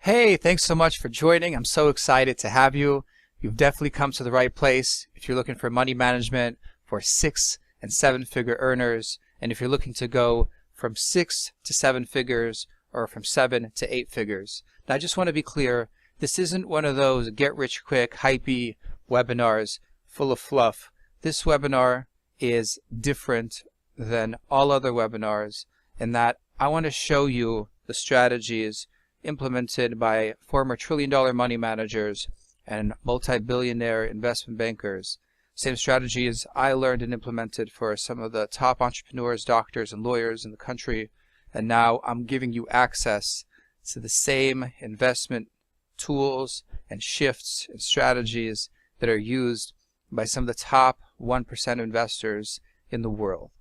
Hey, thanks so much for joining. I'm so excited to have you. You've definitely come to the right place if you're looking for money management for 6 and 7 figure earners, and if you're looking to go from 6 to 7 figures or from 7 to 8 figures. Now, I just want to be clear, this isn't one of those get rich quick, hypey webinars full of fluff. This webinar is different than all other webinars in that I want to show you the strategies implemented by former trillion-dollar money managers and multi-billionaire investment bankers. Same strategies I learned and implemented for some of the top entrepreneurs, doctors, and lawyers in the country. And now I'm giving you access to the same investment tools and shifts and strategies that are used by some of the top 1% investors in the world.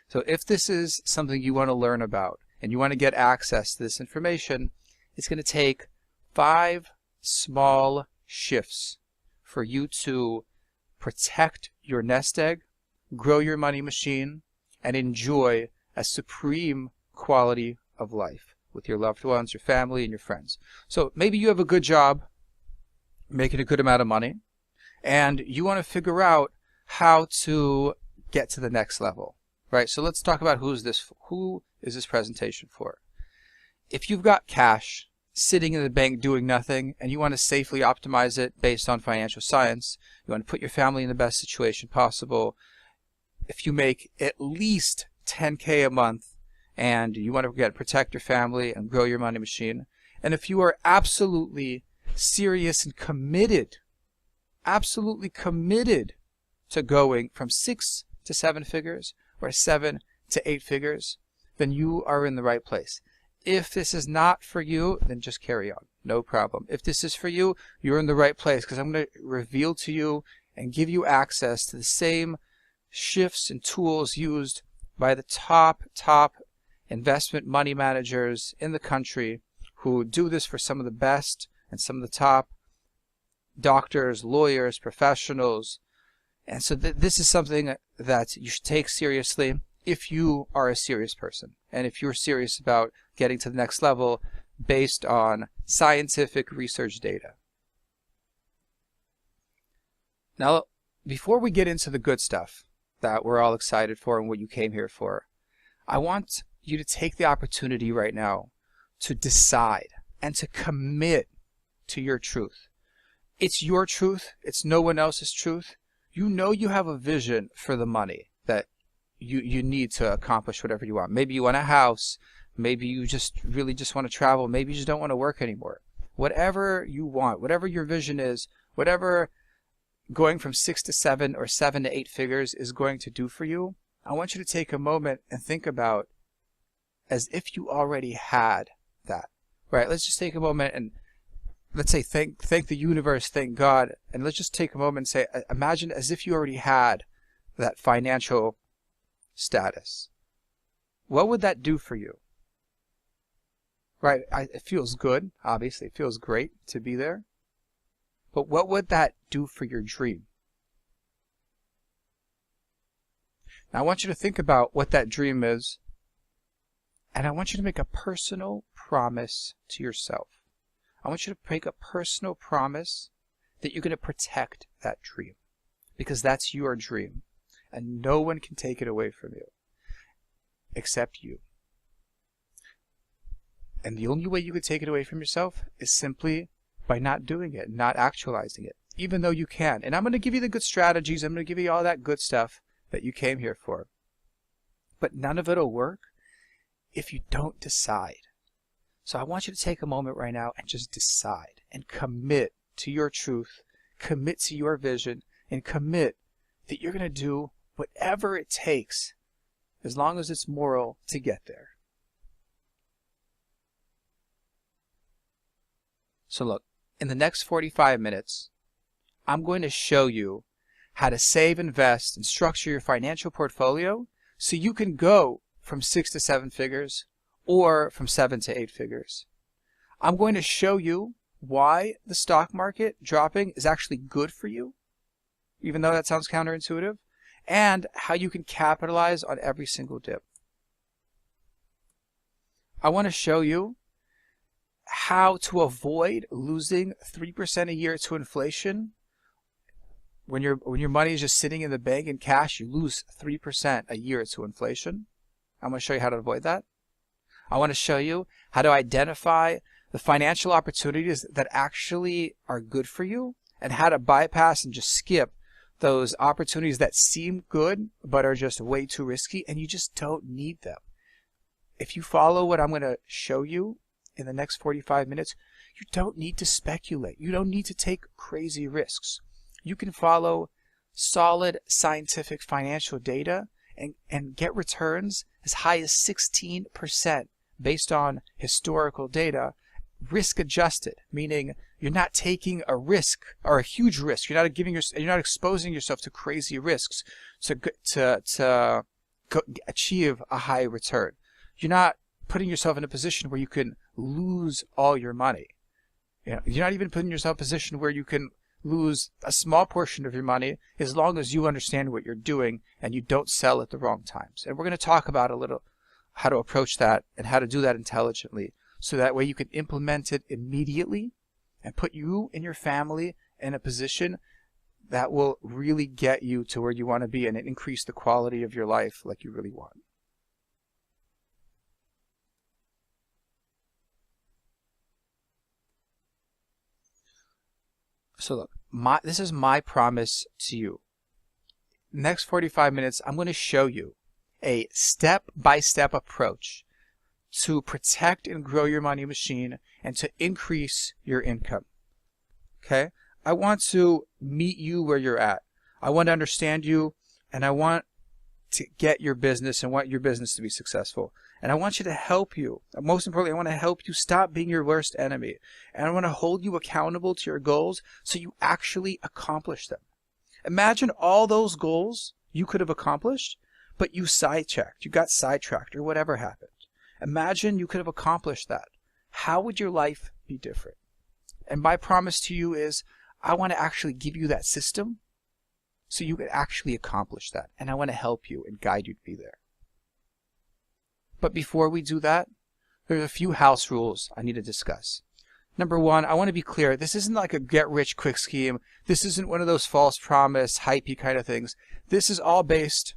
So if this is something you want to learn about, and you want to get access to this information, it's going to take 5 small shifts for you to protect your nest egg, grow your money machine, and enjoy a supreme quality of life with your loved ones, your family, and your friends. So maybe you have a good job, making a good amount of money, and you want to figure out how to get to the next level. Right, so let's talk about who is this presentation for. If you've got cash sitting in the bank doing nothing and you want to safely optimize it based on financial science, you want to put your family in the best situation possible, if you make at least 10K a month and you want to protect your family and grow your money machine, and if you are absolutely serious and committed to going from 6 to 7 figures, or 7 to 8 figures, then you are in the right place. If this is not for you, then just carry on. No problem. If this is for you, you're in the right place, because I'm going to reveal to you and give you access to the same shifts and tools used by the top investment money managers in the country who do this for some of the best and some of the top doctors, lawyers, professionals. And so this is something that you should take seriously if you are a serious person and if you're serious about getting to the next level based on scientific research data. Now, before we get into the good stuff that we're all excited for and what you came here for, I want you to take the opportunity right now to decide and to commit to your truth. It's your truth. It's no one else's truth. You know you have a vision for the money that you need to accomplish whatever you want. Maybe you want a house. Maybe you really just want to travel. Maybe you just don't want to work anymore. Whatever you want, whatever your vision is, whatever going from 6 to 7 or 7 to 8 figures is going to do for you, I want you to take a moment and think about as if you already had that. Right? Let's just take a moment and let's say thank the universe, thank God, and let's just take a moment and say, imagine as if you already had that financial status. What would that do for you? Right? It feels good, obviously. It feels great to be there. But what would that do for your dream? Now, I want you to think about what that dream is, and I want you to make a personal promise to yourself. I want you to make a personal promise that you're going to protect that dream, because that's your dream and no one can take it away from you except you. And the only way you can take it away from yourself is simply by not doing it, not actualizing it, even though you can. And I'm going to give you the good strategies. I'm going to give you all that good stuff that you came here for. But none of it will work if you don't decide. So I want you to take a moment right now and just decide and commit to your truth, commit to your vision, and commit that you're going to do whatever it takes, as long as it's moral, to get there. So look, in the next 45 minutes, I'm going to show you how to save, invest, and structure your financial portfolio so you can go from 6 to 7 figures or from 7 to 8 figures. I'm going to show you why the stock market dropping is actually good for you, even though that sounds counterintuitive, and how you can capitalize on every single dip. I want to show you how to avoid losing 3% a year to inflation. When your money is just sitting in the bank in cash, you lose 3% a year to inflation. I'm going to show you how to avoid that. I want to show you how to identify the financial opportunities that actually are good for you and how to bypass and just skip those opportunities that seem good but are just way too risky and you just don't need them. If you follow what I'm going to show you in the next 45 minutes, you don't need to speculate. You don't need to take crazy risks. You can follow solid scientific financial data and get returns as high as 16% based on historical data, risk adjusted, meaning you're not taking a risk or a huge risk. You're not exposing yourself to crazy risks to achieve a high return. You're not putting yourself in a position where you can lose all your money. You're not even putting yourself in a position where you can lose a small portion of your money as long as you understand what you're doing and you don't sell at the wrong times. And we're going to talk about a little how to approach that and how to do that intelligently, so that way you can implement it immediately and put you and your family in a position that will really get you to where you want to be and increase the quality of your life like you really want. So look, this is my promise to you. Next 45 minutes, I'm going to show you a step-by-step approach to protect and grow your money machine and to increase your income. Okay? I want to meet you where you're at. I want to understand you, and I want to get your business and want your business to be successful. And I want you to help you. Most importantly, I want to help you stop being your worst enemy. And I want to hold you accountable to your goals so you actually accomplish them. Imagine all those goals you could have accomplished, but you sidetracked. You got sidetracked or whatever happened. Imagine you could have accomplished that. How would your life be different? And my promise to you is I want to actually give you that system so you can actually accomplish that. And I want to help you and guide you to be there. But before we do that, there's a few house rules I need to discuss. Number one, I want to be clear. This isn't like a get-rich-quick scheme. This isn't one of those false promise, hypey kind of things. This is all based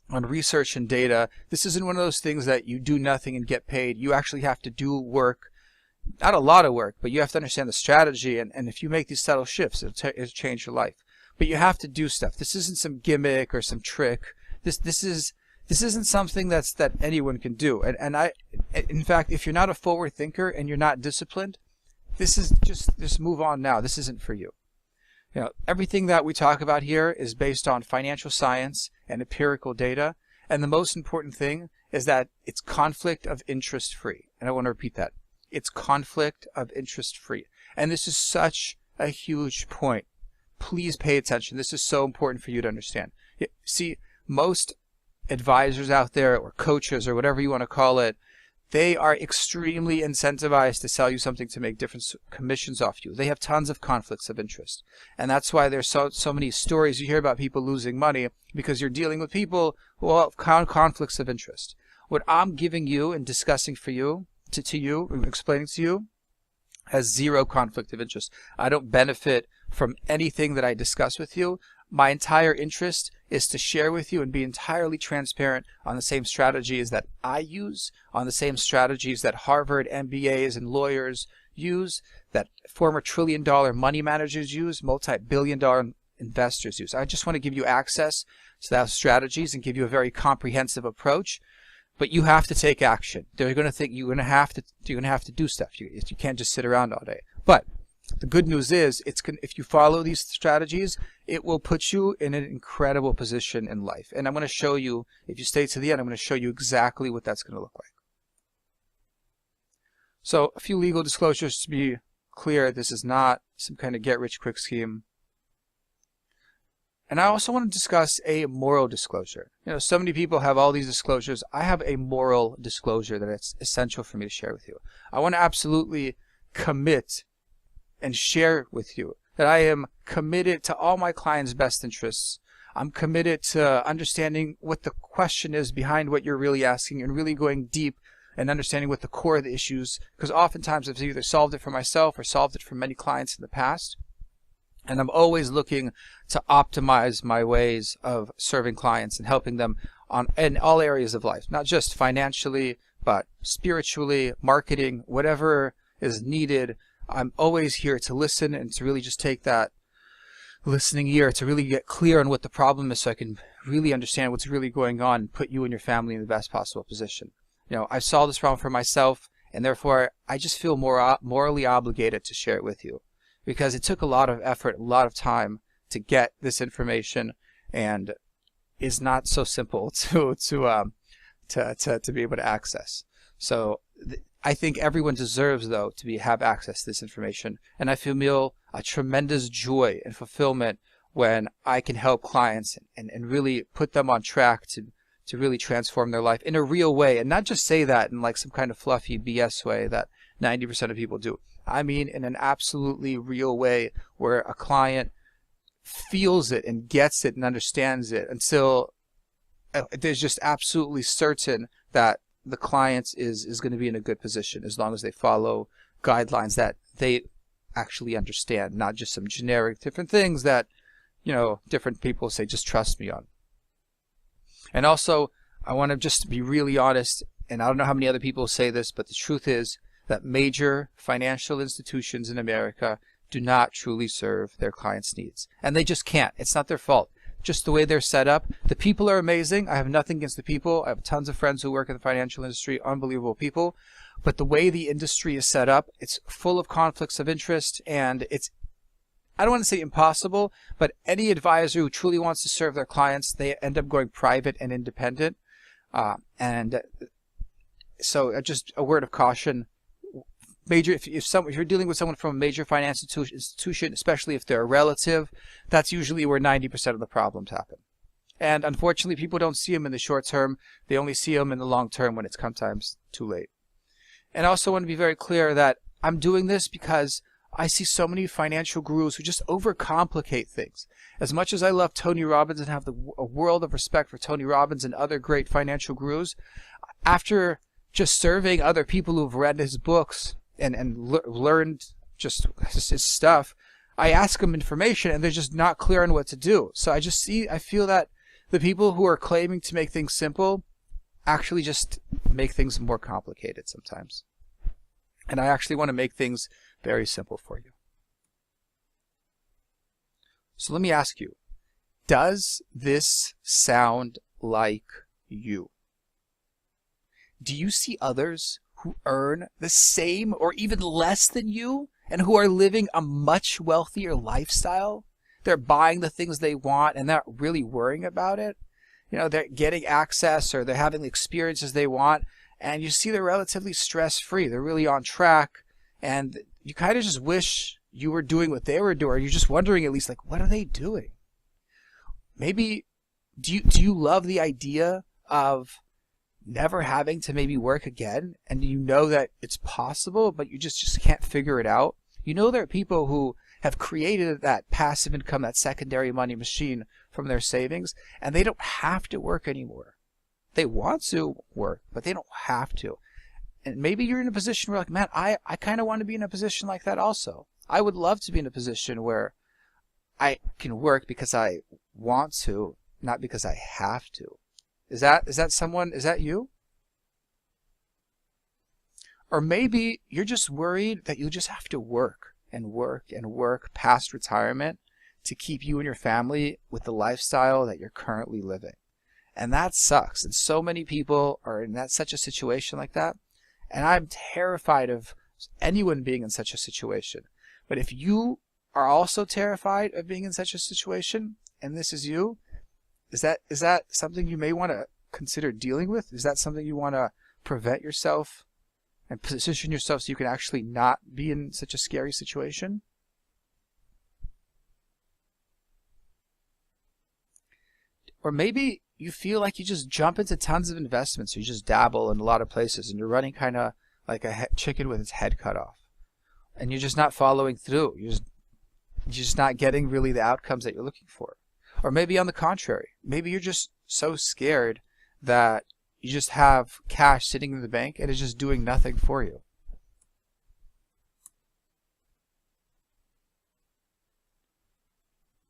on research and data. This isn't one of those things that you do nothing and get paid. You actually have to do work. Not a lot of work, but you have to understand the strategy. And if you make these subtle shifts, it'll change your life. But you have to do stuff. This isn't some gimmick or some trick. This isn't something that anyone can do. And in fact, if you're not a forward thinker and you're not disciplined, this is just move on now. This isn't for you. Everything that we talk about here is based on financial science and empirical data. And the most important thing is that it's conflict of interest free. And I want to repeat that. It's conflict of interest free. And this is such a huge point. Please pay attention. This is so important for you to understand. See, most advisors out there or coaches or whatever you want to call it, they are extremely incentivized to sell you something to make different commissions off you. They have tons of conflicts of interest. And that's why there's so many stories you hear about people losing money, because you're dealing with people who have conflicts of interest. What I'm giving you and discussing for you, to you, explaining to you, has zero conflict of interest. I don't benefit from anything that I discuss with you. My entire interest is to share with you and be entirely transparent on the same strategies that I use, on the same strategies that Harvard MBAs and lawyers use, that former trillion-dollar money managers use, multi-billion-dollar investors use. I just want to give you access to those strategies and give you a very comprehensive approach. But you have to take action. They're going to think you're going to have to do stuff. You can't just sit around all day. But the good news is, if you follow these strategies, it will put you in an incredible position in life. And I'm going to show you, if you stay to the end, I'm going to show you exactly what that's going to look like. So a few legal disclosures to be clear. This is not some kind of get-rich-quick scheme. And I also want to discuss a moral disclosure. So many people have all these disclosures. I have a moral disclosure that it's essential for me to share with you. I want to absolutely commit and share with you that I am committed to all my clients' best interests. I'm committed to understanding what the question is behind what you're really asking and really going deep and understanding what the core of the issues, because oftentimes I've either solved it for myself or solved it for many clients in the past. And I'm always looking to optimize my ways of serving clients and helping them in all areas of life, not just financially, but spiritually, marketing, whatever is needed. I'm always here to listen and to really just take that listening ear to really get clear on what the problem is, so I can really understand what's really going on and put you and your family in the best possible position. I've solved this problem for myself, and therefore I just feel more morally obligated to share it with you, because it took a lot of effort, a lot of time to get this information, and is not so simple to be able to access. So I think everyone deserves, though, to have access to this information, and I feel a tremendous joy and fulfillment when I can help clients and really put them on track to really transform their life in a real way, and not just say that in like some kind of fluffy BS way that 90% of people do. I mean in an absolutely real way where a client feels it and gets it and understands it until they're just absolutely certain that the client is going to be in a good position as long as they follow guidelines that they actually understand, not just some generic different things that different people say just trust me on. And also, I want to just be really honest, and I don't know how many other people say this, but the truth is that major financial institutions in America do not truly serve their clients' needs. And they just can't. It's not their fault. Just the way they're set up. The people are amazing. I have nothing against the people. I have tons of friends who work in the financial industry, unbelievable people. But the way the industry is set up, it's full of conflicts of interest, and it's, I don't want to say impossible, but any advisor who truly wants to serve their clients, they end up going private and independent. And so just a word of caution. If you're dealing with someone from a major financial institution, especially if they're a relative, that's usually where 90% of the problems happen. And unfortunately, people don't see them in the short term. They only see them in the long term when it's sometimes too late. And I also want to be very clear that I'm doing this because I see so many financial gurus who just overcomplicate things. As much as I love Tony Robbins and have a world of respect for Tony Robbins and other great financial gurus, after just serving other people who've read his books and learned just his stuff, I ask them information and they're just not clear on what to do. So I feel that the people who are claiming to make things simple actually just make things more complicated sometimes. And I actually want to make things very simple for you. So let me ask you, does this sound like you? Do you see others who earn the same or even less than you and who are living a much wealthier lifestyle? They're buying the things they want and not really worrying about it. They're getting access, or they're having the experiences they want, and you see they're relatively stress-free. They're really on track, and you kind of just wish you were doing what they were doing. Or you're just wondering at least, like, what are they doing? Maybe, do you love the idea of never having to maybe work again, and you know that it's possible, but you just can't figure it out? There are people who have created that passive income, that secondary money machine from their savings, and they don't have to work anymore. They want to work, but they don't have to. And maybe you're in a position where, like, man, I kind of want to be in a position like that also. I would love to be in a position where I can work because I want to, not because I have to. Is that you? Or maybe you're just worried that you just have to work and work and work past retirement to keep you and your family with the lifestyle that you're currently living. And that sucks. And so many people are in such a situation like that. And I'm terrified of anyone being in such a situation. But if you are also terrified of being in such a situation, and this is you, is that something you may want to consider dealing with? Is that something you want to prevent yourself and position yourself so you can actually not be in such a scary situation? Or maybe you feel like you just jump into tons of investments. You just dabble in a lot of places and you're running kind of like a chicken with its head cut off. And you're just not following through. You're just not getting really the outcomes that you're looking for. Or maybe on the contrary, maybe you're just so scared that you just have cash sitting in the bank and it's just doing nothing for you?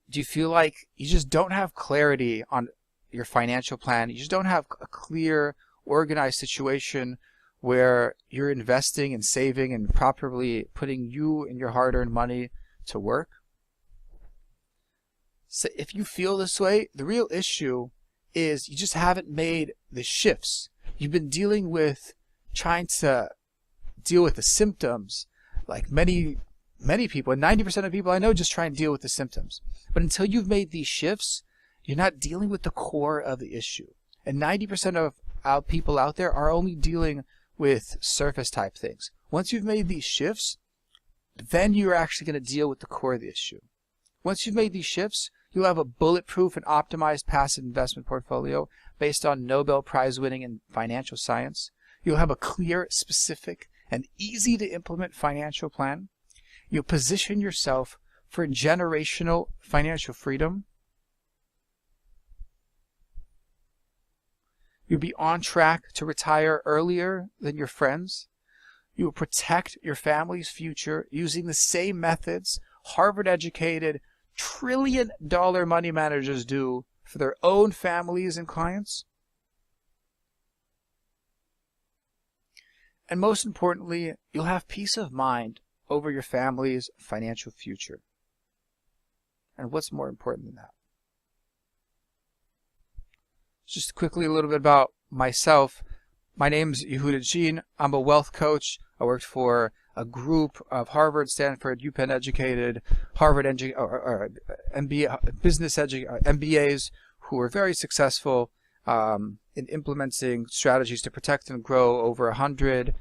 Do you feel like you just don't have clarity on your financial plan? You just don't have a clear, organized situation where you're investing and saving and properly putting you and your hard-earned money to work? So if you feel this way, the real issue is you just haven't made the shifts. You've been trying to deal with the symptoms, like many people, and 90% of people I know just try and deal with the symptoms. But until you've made these shifts, you're not dealing with the core of the issue. And 90% of people out there are only dealing with surface type things. Once you've made these shifts, then you're actually going to deal with the core of the issue. Once you've made these shifts, you'll have a bulletproof and optimized passive investment portfolio based on Nobel Prize winning in financial science. You'll have a clear, specific, and easy to implement financial plan. You'll position yourself for generational financial freedom. You'll be on track to retire earlier than your friends. You will protect your family's future using the same methods Harvard-educated, trillion-dollar money managers do for their own families and clients. And most importantly, you'll have peace of mind over your family's financial future. And what's more important than that? Just quickly a little bit about myself. My name's Yehuda Jean. I'm a wealth coach. I worked for a group of Harvard, Stanford, UPenn educated, MBAs who were very successful in implementing strategies to protect and grow over 100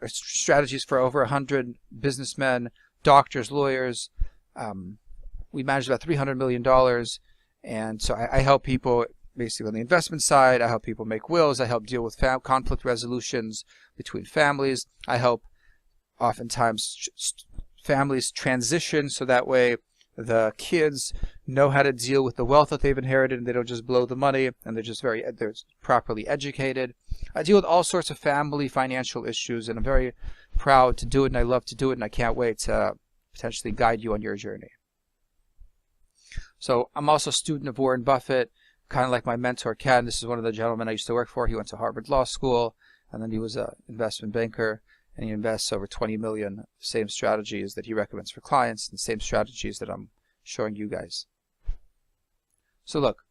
strategies for over 100 businessmen, doctors, lawyers. We managed about $300 million. And so I help people basically on the investment side. I help people make wills. I help deal with conflict resolutions between families. I help oftentimes families transition so that way the kids know how to deal with the wealth that they've inherited and they don't just blow the money and they're properly educated. I deal with all sorts of family financial issues, and I'm very proud to do it, and I love to do it, and I can't wait to potentially guide you on your journey. So I'm also a student of Warren Buffett, kind of like my mentor Ken. This is one of the gentlemen I used to work for. He went to Harvard Law School, and then he was an investment banker, and he invests over 20 million, same strategies that he recommends for clients, and same strategies that I'm showing you guys. So look,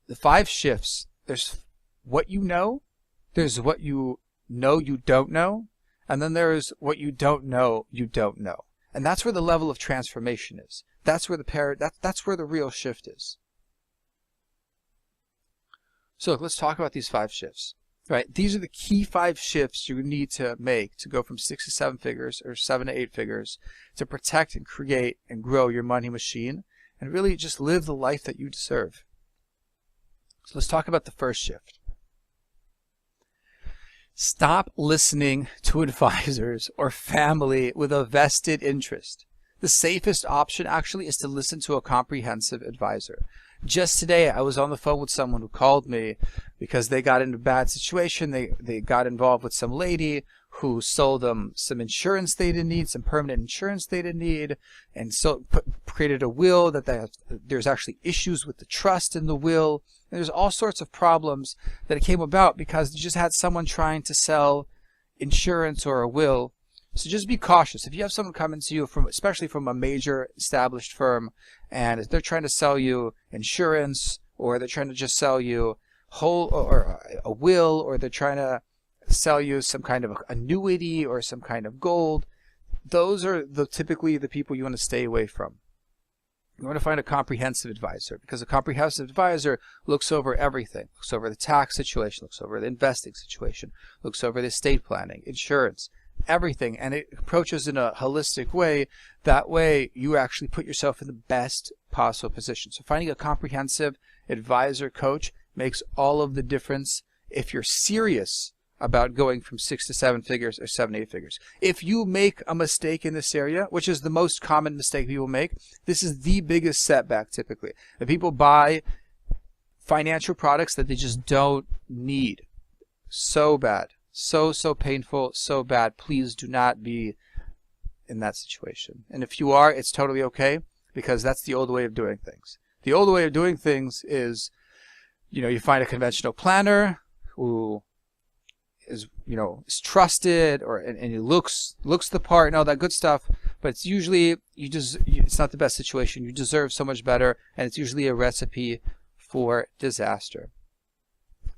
the 5 shifts, there's what you know, there's what you know you don't know, and then there's what you don't know you don't know. And that's where the level of transformation is. That's where that's where the real shift is. So look, let's talk about these 5 shifts. Right, these are the key 5 shifts you need to make to go from 6 to 7 figures or 7 to 8 figures to protect and create and grow your money machine and really just live the life that you deserve. So let's talk about the first shift. Stop listening to advisors or family with a vested interest. The safest option actually is to listen to a comprehensive advisor. Just today, I was on the phone with someone who called me because they got in a bad situation. They got involved with some lady who sold them some insurance they didn't need, some permanent insurance they didn't need, and so created a will that there's actually issues with the trust in the will. And there's all sorts of problems that came about because they just had someone trying to sell insurance or a will. So just be cautious. If you have someone coming to you especially from a major established firm, and if they're trying to sell you insurance, or they're trying to just sell you whole or a will, or they're trying to sell you some kind of annuity or some kind of gold, those are typically the people you want to stay away from. You want to find a comprehensive advisor, because a comprehensive advisor looks over everything. Looks over the tax situation, looks over the investing situation, looks over the estate planning, insurance, everything, and it approaches in a holistic way. That way you actually put yourself in the best possible position. So finding a comprehensive advisor coach makes all of the difference if you're serious about going from 6 to 7 figures or 7 to 8 figures. If you make a mistake in this area, which is the most common mistake people make, this is the biggest setback typically. If people buy financial products that they just don't need. So bad. So painful, so bad. Please do not be in that situation. And if you are, it's totally okay, because that's the old way of doing things. The old way of doing things is, you find a conventional planner who is trusted, and he looks the part and all that good stuff, but it's usually it's not the best situation. You deserve so much better, and it's usually a recipe for disaster.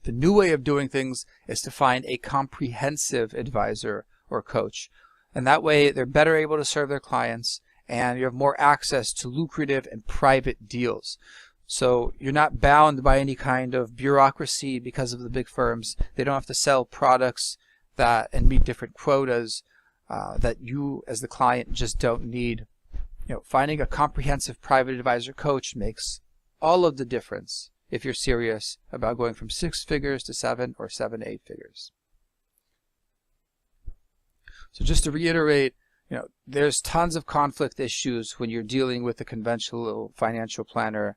The new way of doing things is to find a comprehensive advisor or coach, and that way they're better able to serve their clients, and you have more access to lucrative and private deals. So you're not bound by any kind of bureaucracy because of the big firms. They don't have to sell products and meet different quotas that you as the client just don't need. Finding a comprehensive private advisor coach makes all of the difference if you're serious about going from 6 figures to 7 or 7 to 8 figures. So just to reiterate, there's tons of conflict issues when you're dealing with a conventional financial planner.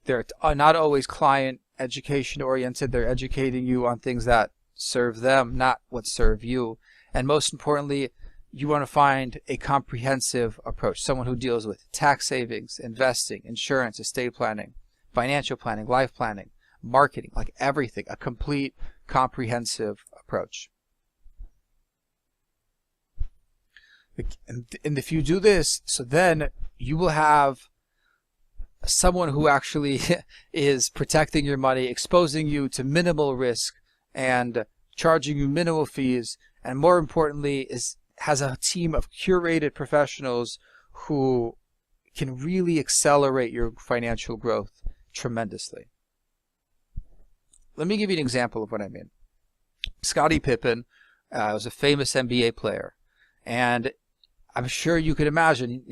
They're not always client education oriented. They're educating you on things that serve them, not what serve you. And most importantly, you want to find a comprehensive approach, someone who deals with tax savings, investing, insurance, estate planning, financial planning, life planning, marketing, like everything, a complete comprehensive approach. And if you do this, so then you will have someone who actually is protecting your money, exposing you to minimal risk and charging you minimal fees, and more importantly has a team of curated professionals who can really accelerate your financial growth tremendously. Let me give you an example of what I mean. Scottie Pippen was a famous NBA player, and I'm sure you could imagine,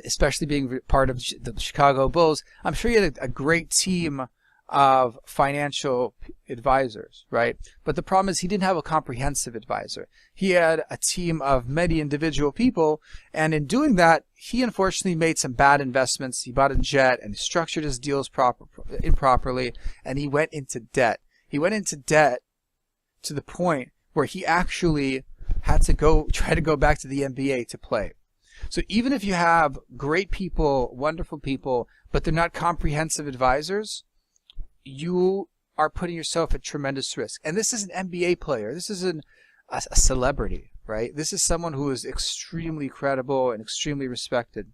especially being part of the Chicago Bulls, I'm sure he had a great team of financial advisors, right? But the problem is he didn't have a comprehensive advisor. He had a team of many individual people, and in doing that, he unfortunately made some bad investments. He bought a jet and structured his deals improperly, and he went into debt. He went into debt to the point where he actually had to try to go back to the NBA to play. So even if you have great people, wonderful people, but they're not comprehensive advisors, you are putting yourself at tremendous risk. And this is an NBA player. This isn't a celebrity, right? This is someone who is extremely credible and extremely respected.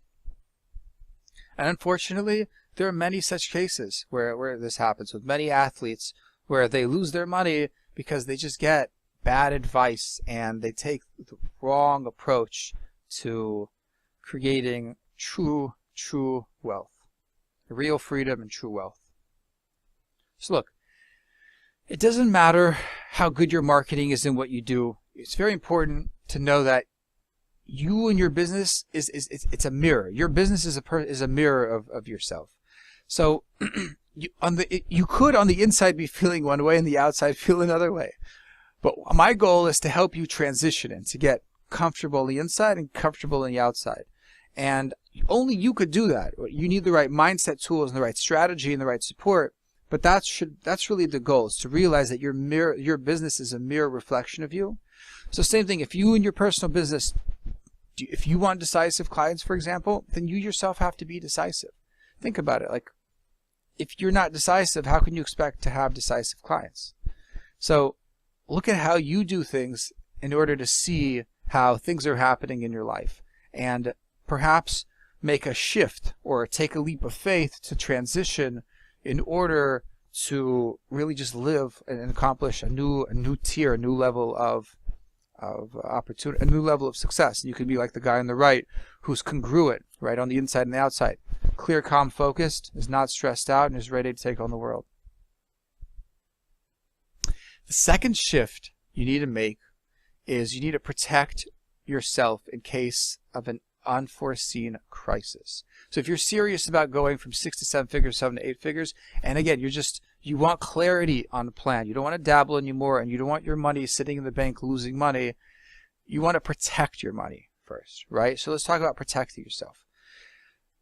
And unfortunately, there are many such cases where this happens with many athletes, where they lose their money because they just get bad advice and they take the wrong approach to creating true wealth, real freedom and true wealth. So look, it doesn't matter how good your marketing is in what you do. It's very important to know that you and your business it's a mirror. Your business is a mirror of yourself. So you could on the inside be feeling one way and the outside feel another way. But my goal is to help you transition and to get comfortable on the inside and comfortable on the outside. And only you could do that. You need the right mindset tools and the right strategy and the right support. But that's really the goal, is to realize that your business is a mirror reflection of you. So same thing, if you in your personal business, if you want decisive clients, for example, then you yourself have to be decisive. Think about it. Like, if you're not decisive, how can you expect to have decisive clients? So look at how you do things in order to see how things are happening in your life, and perhaps make a shift or take a leap of faith to transition in order to really just live and accomplish a new tier, a new level of opportunity, a new level of success. And you can be like the guy on the right, who's congruent, right, on the inside and the outside. Clear, calm, focused, is not stressed out, and is ready to take on the world. The second shift you need to make is you need to protect yourself in case of an unforeseen crisis. So if you're serious about going from 6 to 7 figures, 7 to 8 figures, and again, you want clarity on the plan. You don't want to dabble anymore, and you don't want your money sitting in the bank losing money. You want to protect your money first, right? So let's talk about protecting yourself.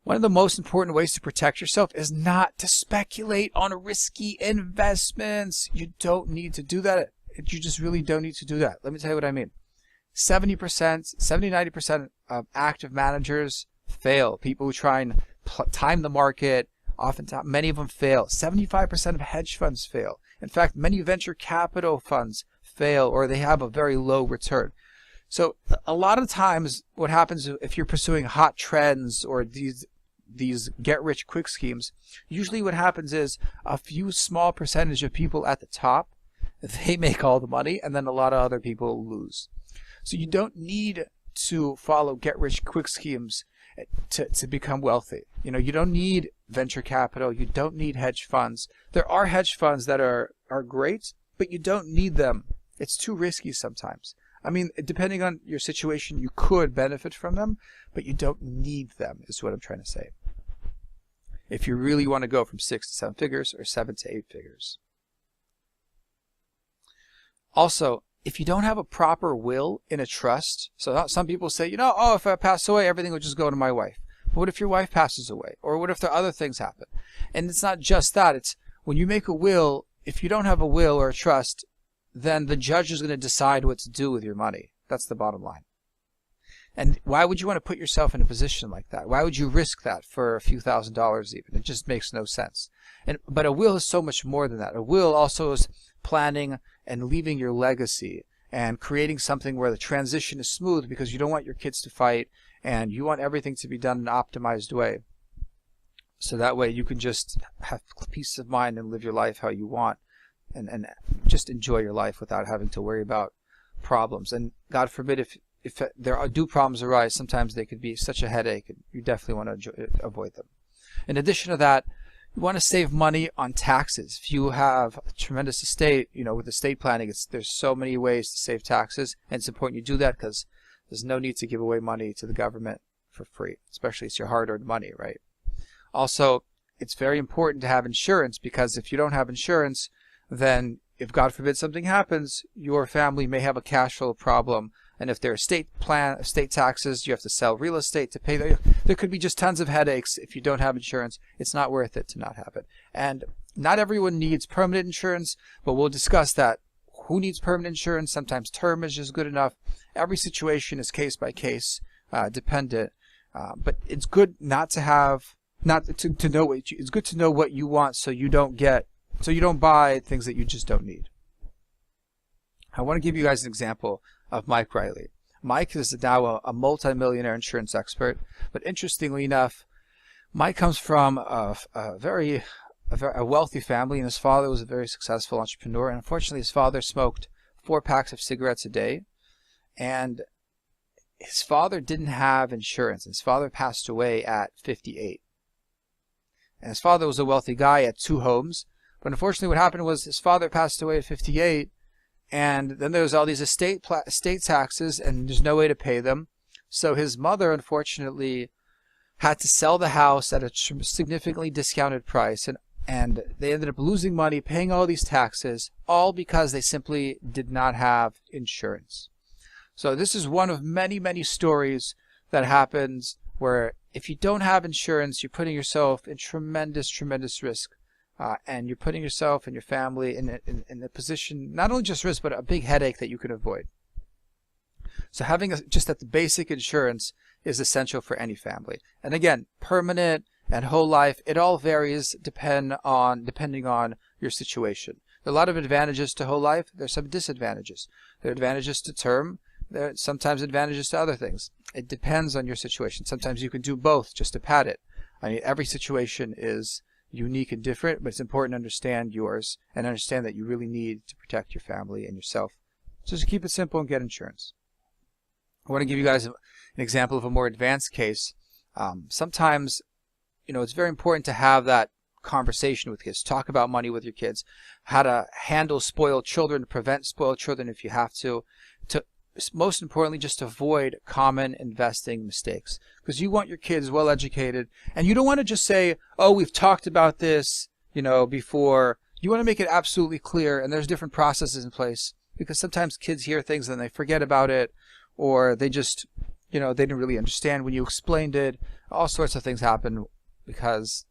One of the most important ways to protect yourself is not to speculate on risky investments. You don't need to do that. You just really don't need to do that. Let me tell you what I mean. 70%, 70-90% of active managers fail. People who try and time the market, oftentimes many of them fail. 75% of hedge funds fail. In fact, many venture capital funds fail, or they have a very low return. So a lot of times what happens if you're pursuing hot trends or these get-rich-quick schemes, usually what happens is a few small percentage of people at the top, they make all the money, and then a lot of other people lose. So you don't need to follow get-rich-quick schemes to become wealthy. You know, you don't need venture capital. You don't need hedge funds. There are hedge funds that are great, but you don't need them. It's too risky sometimes. I mean, depending on your situation, you could benefit from them, but you don't need them, is what I'm trying to say. If you really want to go from 6 to 7 figures or 7 to 8 figures. Also, if you don't have a proper will in a trust, so some people say, you know, oh, if I pass away, everything will just go to my wife. But what if your wife passes away? Or what if there are other things happen? And it's not just that. It's when you make a will, if you don't have a will or a trust, then the judge is going to decide what to do with your money. That's the bottom line. And why would you want to put yourself in a position like that? Why would you risk that for a few $1,000s even? It just makes no sense. But a will is so much more than that. A will also is planning and leaving your legacy and creating something where the transition is smooth, because you don't want your kids to fight and you want everything to be done in an optimized way. So that way you can just have peace of mind and live your life how you want. And just enjoy your life without having to worry about problems. And God forbid, if there do problems arise, sometimes they could be such a headache, and you definitely want to avoid them. In addition to that, you want to save money on taxes. If you have a tremendous estate, you know, with estate planning, there's so many ways to save taxes, and it's important you do that because there's no need to give away money to the government for free, especially it's your hard-earned money, right? Also, it's very important to have insurance, because if you don't have insurance, then if God forbid something happens, your family may have a cash flow problem. And if there are estate taxes, you have to sell real estate to pay. There could be just tons of headaches if you don't have insurance. It's not worth it to not have it. And not everyone needs permanent insurance, but we'll discuss that. Who needs permanent insurance? Sometimes term is just good enough. Every situation is case by case dependent. But it's good not to have, to know what it's good to know what you want, so you don't buy things that you just don't need. I want to give you guys an example of Mike Riley. Mike is now a multi-millionaire insurance expert, but interestingly enough, Mike comes from a very wealthy family, and his father was a very successful entrepreneur. And unfortunately, his father smoked 4 packs of cigarettes a day, and his father didn't have insurance. His father passed away at 58. And his father was a wealthy guy, had 2 homes. But unfortunately, what happened was his father passed away at 58, and then there was all these estate taxes, and there's no way to pay them. So his mother, unfortunately, had to sell the house at a significantly discounted price, and they ended up losing money paying all these taxes, all because they simply did not have insurance. So this is one of many, many stories that happens where if you don't have insurance, you're putting yourself in tremendous, tremendous risk. And you're putting yourself and your family in a position, not only just risk, but a big headache that you can avoid. So having just that the basic insurance is essential for any family. And again, permanent and whole life, it all varies depending on your situation. There are a lot of advantages to whole life. There's some disadvantages. There are advantages to term. There are sometimes advantages to other things. It depends on your situation. Sometimes you can do both just to pad it. I mean, every situation is unique and different, but it's important to understand yours and understand that you really need to protect your family and yourself. So just keep it simple and get insurance. I want to give you guys an example of a more advanced case. Sometimes, you know, it's very important to have that conversation with kids. Talk about money with your kids, how to handle spoiled children, prevent spoiled children if you have to most importantly, just avoid common investing mistakes, because you want your kids well educated, and you don't want to just say, oh, we've talked about this, you know, before. You want to make it absolutely clear, and there's different processes in place, because sometimes kids hear things and they forget about it, or they just, they didn't really understand when you explained it. All sorts of things happen because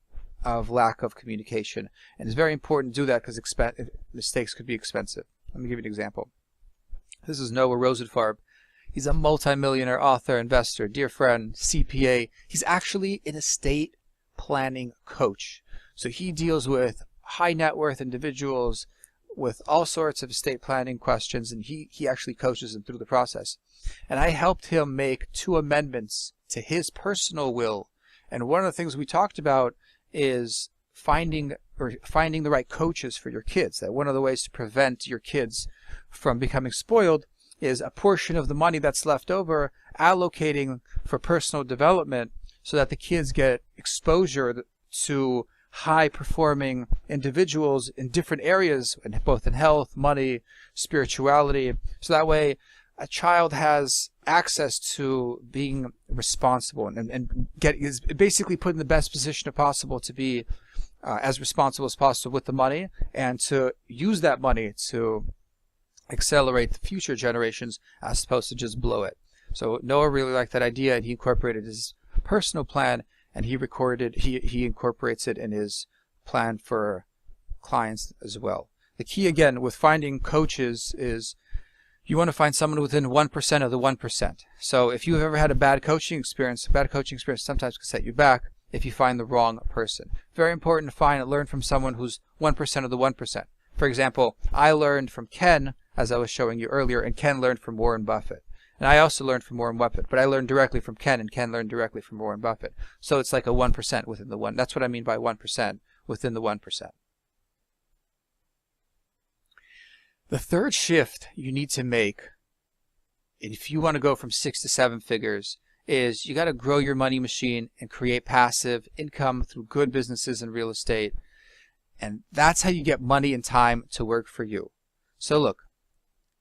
of lack of communication. And it's very important to do that because mistakes could be expensive. Let me give you an example. This is Noah Rosenfarb. He's a multimillionaire author, investor, dear friend, CPA. He's actually an estate planning coach. So he deals with high net worth individuals with all sorts of estate planning questions, and he actually coaches them through the process. And I helped him make 2 amendments to his personal will. And one of the things we talked about is finding the right coaches for your kids. That one of the ways to prevent your kids from becoming spoiled is a portion of the money that's left over allocating for personal development so that the kids get exposure to high-performing individuals in different areas, both in health, money, spirituality. So that way a child has access to being responsible and is basically put in the best position possible to be as responsible as possible with the money, and to use that money to accelerate the future generations as opposed to just blow it. So Noah really liked that idea, and he incorporated his personal plan, and he incorporates it in his plan for clients as well. The key again with finding coaches is you want to find someone within 1% of the 1%. So if you've ever had a bad coaching experience sometimes can set you back if you find the wrong person. Very important to find and learn from someone who's 1% of the 1%. For example, I learned from Ken, as I was showing you earlier, and Ken learned from Warren Buffett. And I also learned from Warren Buffett, but I learned directly from Ken, and Ken learned directly from Warren Buffett. So it's like a 1% within the 1. That's what I mean by 1% within the 1%. The third shift you need to make if you want to go from 6 to 7 figures is you got to grow your money machine and create passive income through good businesses and real estate. And that's how you get money and time to work for you. So look,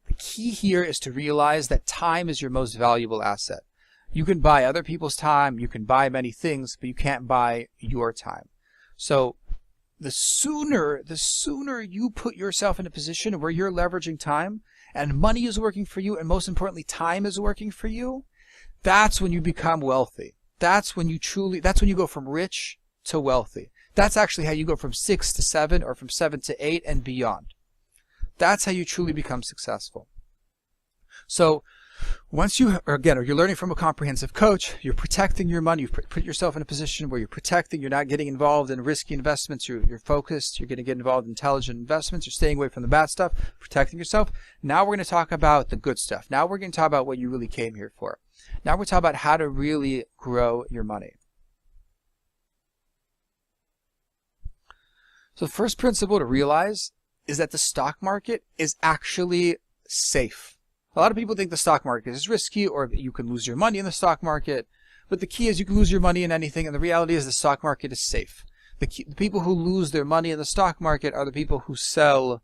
the key here is to realize that time is your most valuable asset. You can buy other people's time, you can buy many things, but you can't buy your time. So the sooner you put yourself in a position where you're leveraging time and money is working for you, and most importantly time is working for you, that's when you become wealthy. That's when you go from rich to wealthy. That's actually how you go from 6 to 7 or from 7 to 8 and beyond. That's how you truly become successful. So once you're learning from a comprehensive coach, you're protecting your money, you've put yourself in a position where you're not getting involved in risky investments, you're focused, you're going to get involved in intelligent investments, you're staying away from the bad stuff, protecting yourself. Now we're going to talk about the good stuff. Now we're going to talk about what you really came here for. Now we're talking about how to really grow your money. So the first principle to realize is that the stock market is actually safe. A lot of people think the stock market is risky, or you can lose your money in the stock market. But the key is you can lose your money in anything, and the reality is the stock market is safe. The people who lose their money in the stock market are the people who sell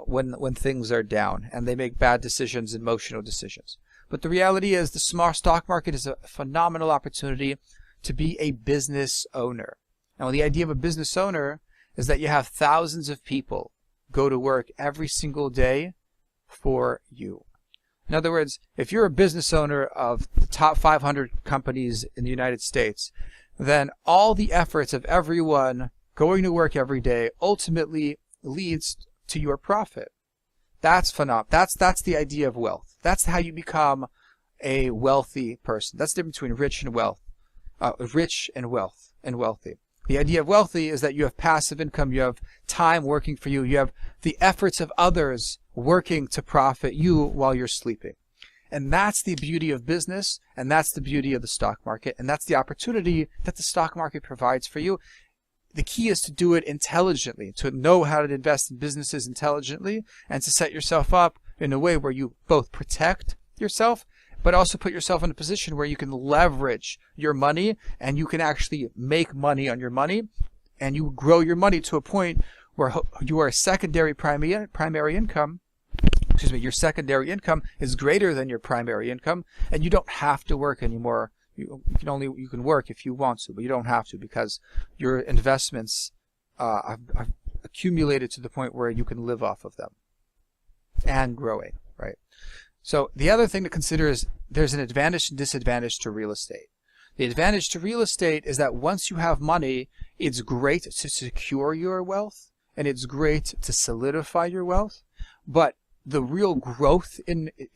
when things are down, and they make bad decisions, emotional decisions. But the reality is the small stock market is a phenomenal opportunity to be a business owner. Now, the idea of a business owner is that you have thousands of people go to work every single day for you. In other words, if you're a business owner of the top 500 companies in the United States, then all the efforts of everyone going to work every day ultimately leads to your profit. That's phenomenal. That's the idea of wealth. That's how you become a wealthy person. That's the difference between rich and wealthy. The idea of wealthy is that you have passive income, you have time working for you, you have the efforts of others working to profit you while you're sleeping. And that's the beauty of business, and that's the beauty of the stock market, and that's the opportunity that the stock market provides for you. The key is to do it intelligently, to know how to invest in businesses intelligently, and to set yourself up in a way where you both protect yourself, but also put yourself in a position where you can leverage your money and you can actually make money on your money, and you grow your money to a point where you are primary income. Your secondary income is greater than your primary income, and you don't have to work anymore. You can work if you want to, but you don't have to, because your investments have accumulated to the point where you can live off of them and growing, right? So the other thing to consider is there's an advantage and disadvantage to real estate. The advantage to real estate is that once you have money, it's great to secure your wealth and it's great to solidify your wealth. But the real growth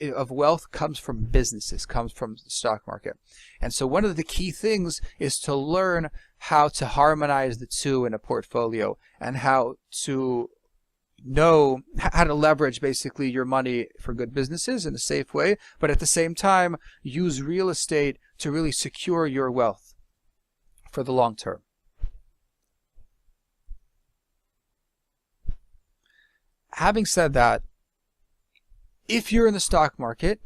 of wealth comes from businesses, comes from the stock market. And so one of the key things is to learn how to harmonize the two in a portfolio and how to know how to leverage basically your money for good businesses in a safe way, but at the same time use real estate to really secure your wealth for the long term. Having said that, if you're in the stock market,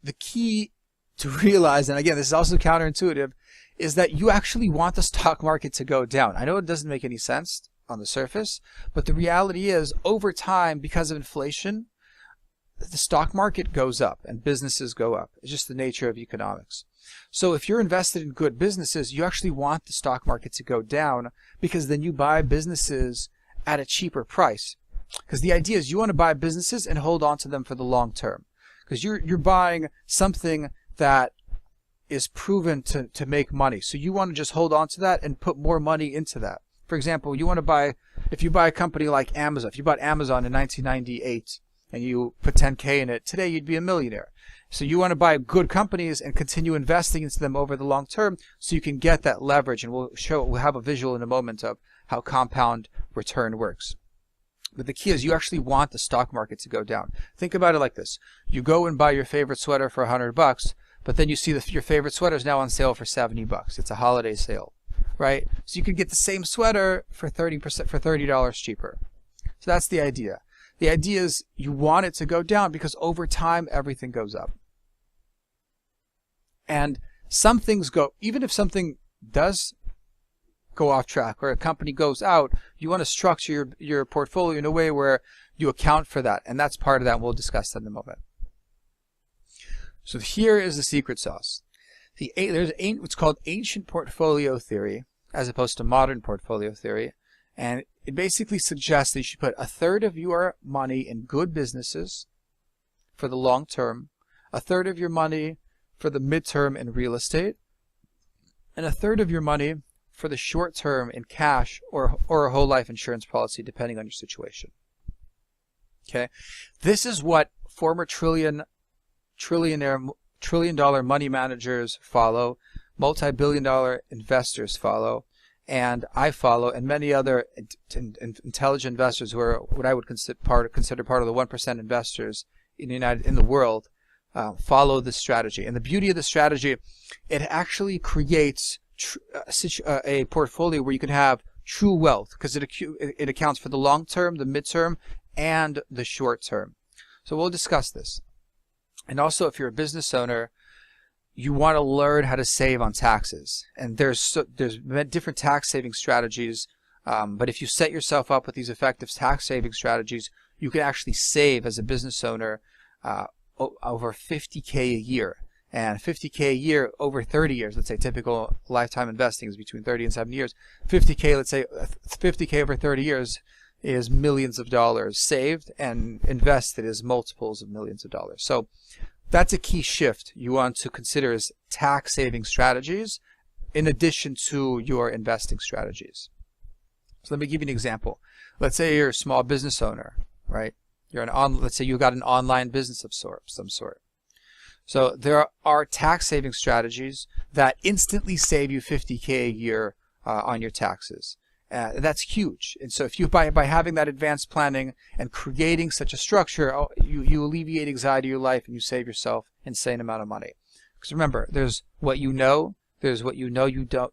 the key to realize, and again, this is also counterintuitive, is that you actually want the stock market to go down. I know it doesn't make any sense on the surface, but the reality is over time, because of inflation, the stock market goes up and businesses go up. It's just the nature of economics. So if you're invested in good businesses, you actually want the stock market to go down because then you buy businesses at a cheaper price. Because the idea is you want to buy businesses and hold on to them for the long term. Because you're buying something that is proven to make money. So you want to just hold on to that and put more money into that. For example, you want to buy, if you buy a company like Amazon, if you bought Amazon in 1998 and you put 10K in it, today you'd be a millionaire. So you want to buy good companies and continue investing into them over the long term so you can get that leverage. And we'll have a visual in a moment of how compound return works. But the key is you actually want the stock market to go down. Think about it like this. You go and buy your favorite sweater for $100, but then you see your favorite sweater is now on sale for $70. It's a holiday sale, right? So you could get the same sweater for $30 cheaper. So that's the idea. The idea is you want it to go down because over time everything goes up. And some things go, even if something does go off track or a company goes out, you want to structure your portfolio in a way where you account for that, and that's part of that, and we'll discuss that in a moment. So here is the secret sauce. There's what's called ancient portfolio theory as opposed to modern portfolio theory, and it basically suggests that you should put a third of your money in good businesses for the long term, a third of your money for the midterm in real estate, and a third of your money for the short term in cash or a whole life insurance policy, depending on your situation. Okay, this is what former trillion dollar money managers follow, multi-billion-dollar investors follow, and I follow, and many other intelligent investors who are what I would consider part of the 1% investors in the world follow this strategy. And the beauty of the strategy, it actually creates a portfolio where you can have true wealth because it accounts for the long term, the midterm, and the short term. So we'll discuss this. And also, if you're a business owner, you want to learn how to save on taxes. And there's different tax saving strategies, but if you set yourself up with these effective tax saving strategies, you can actually save as a business owner over 50K a year. And 50K a year over 30 years, let's say typical lifetime investing is between 30 and 70 years. 50K, let's say 50K over 30 years is millions of dollars saved, and invested is multiples of millions of dollars. So that's a key shift you want to consider as tax saving strategies in addition to your investing strategies. So let me give you an example. Let's say you're a small business owner, right? Let's say you got an online business of some sort. So there are tax saving strategies that instantly save you 50K a year on your taxes. That's huge. And so if you by having that advanced planning and creating such a structure, you alleviate anxiety in your life and you save yourself an insane amount of money. Because remember, there's what you know, there's what you know you don't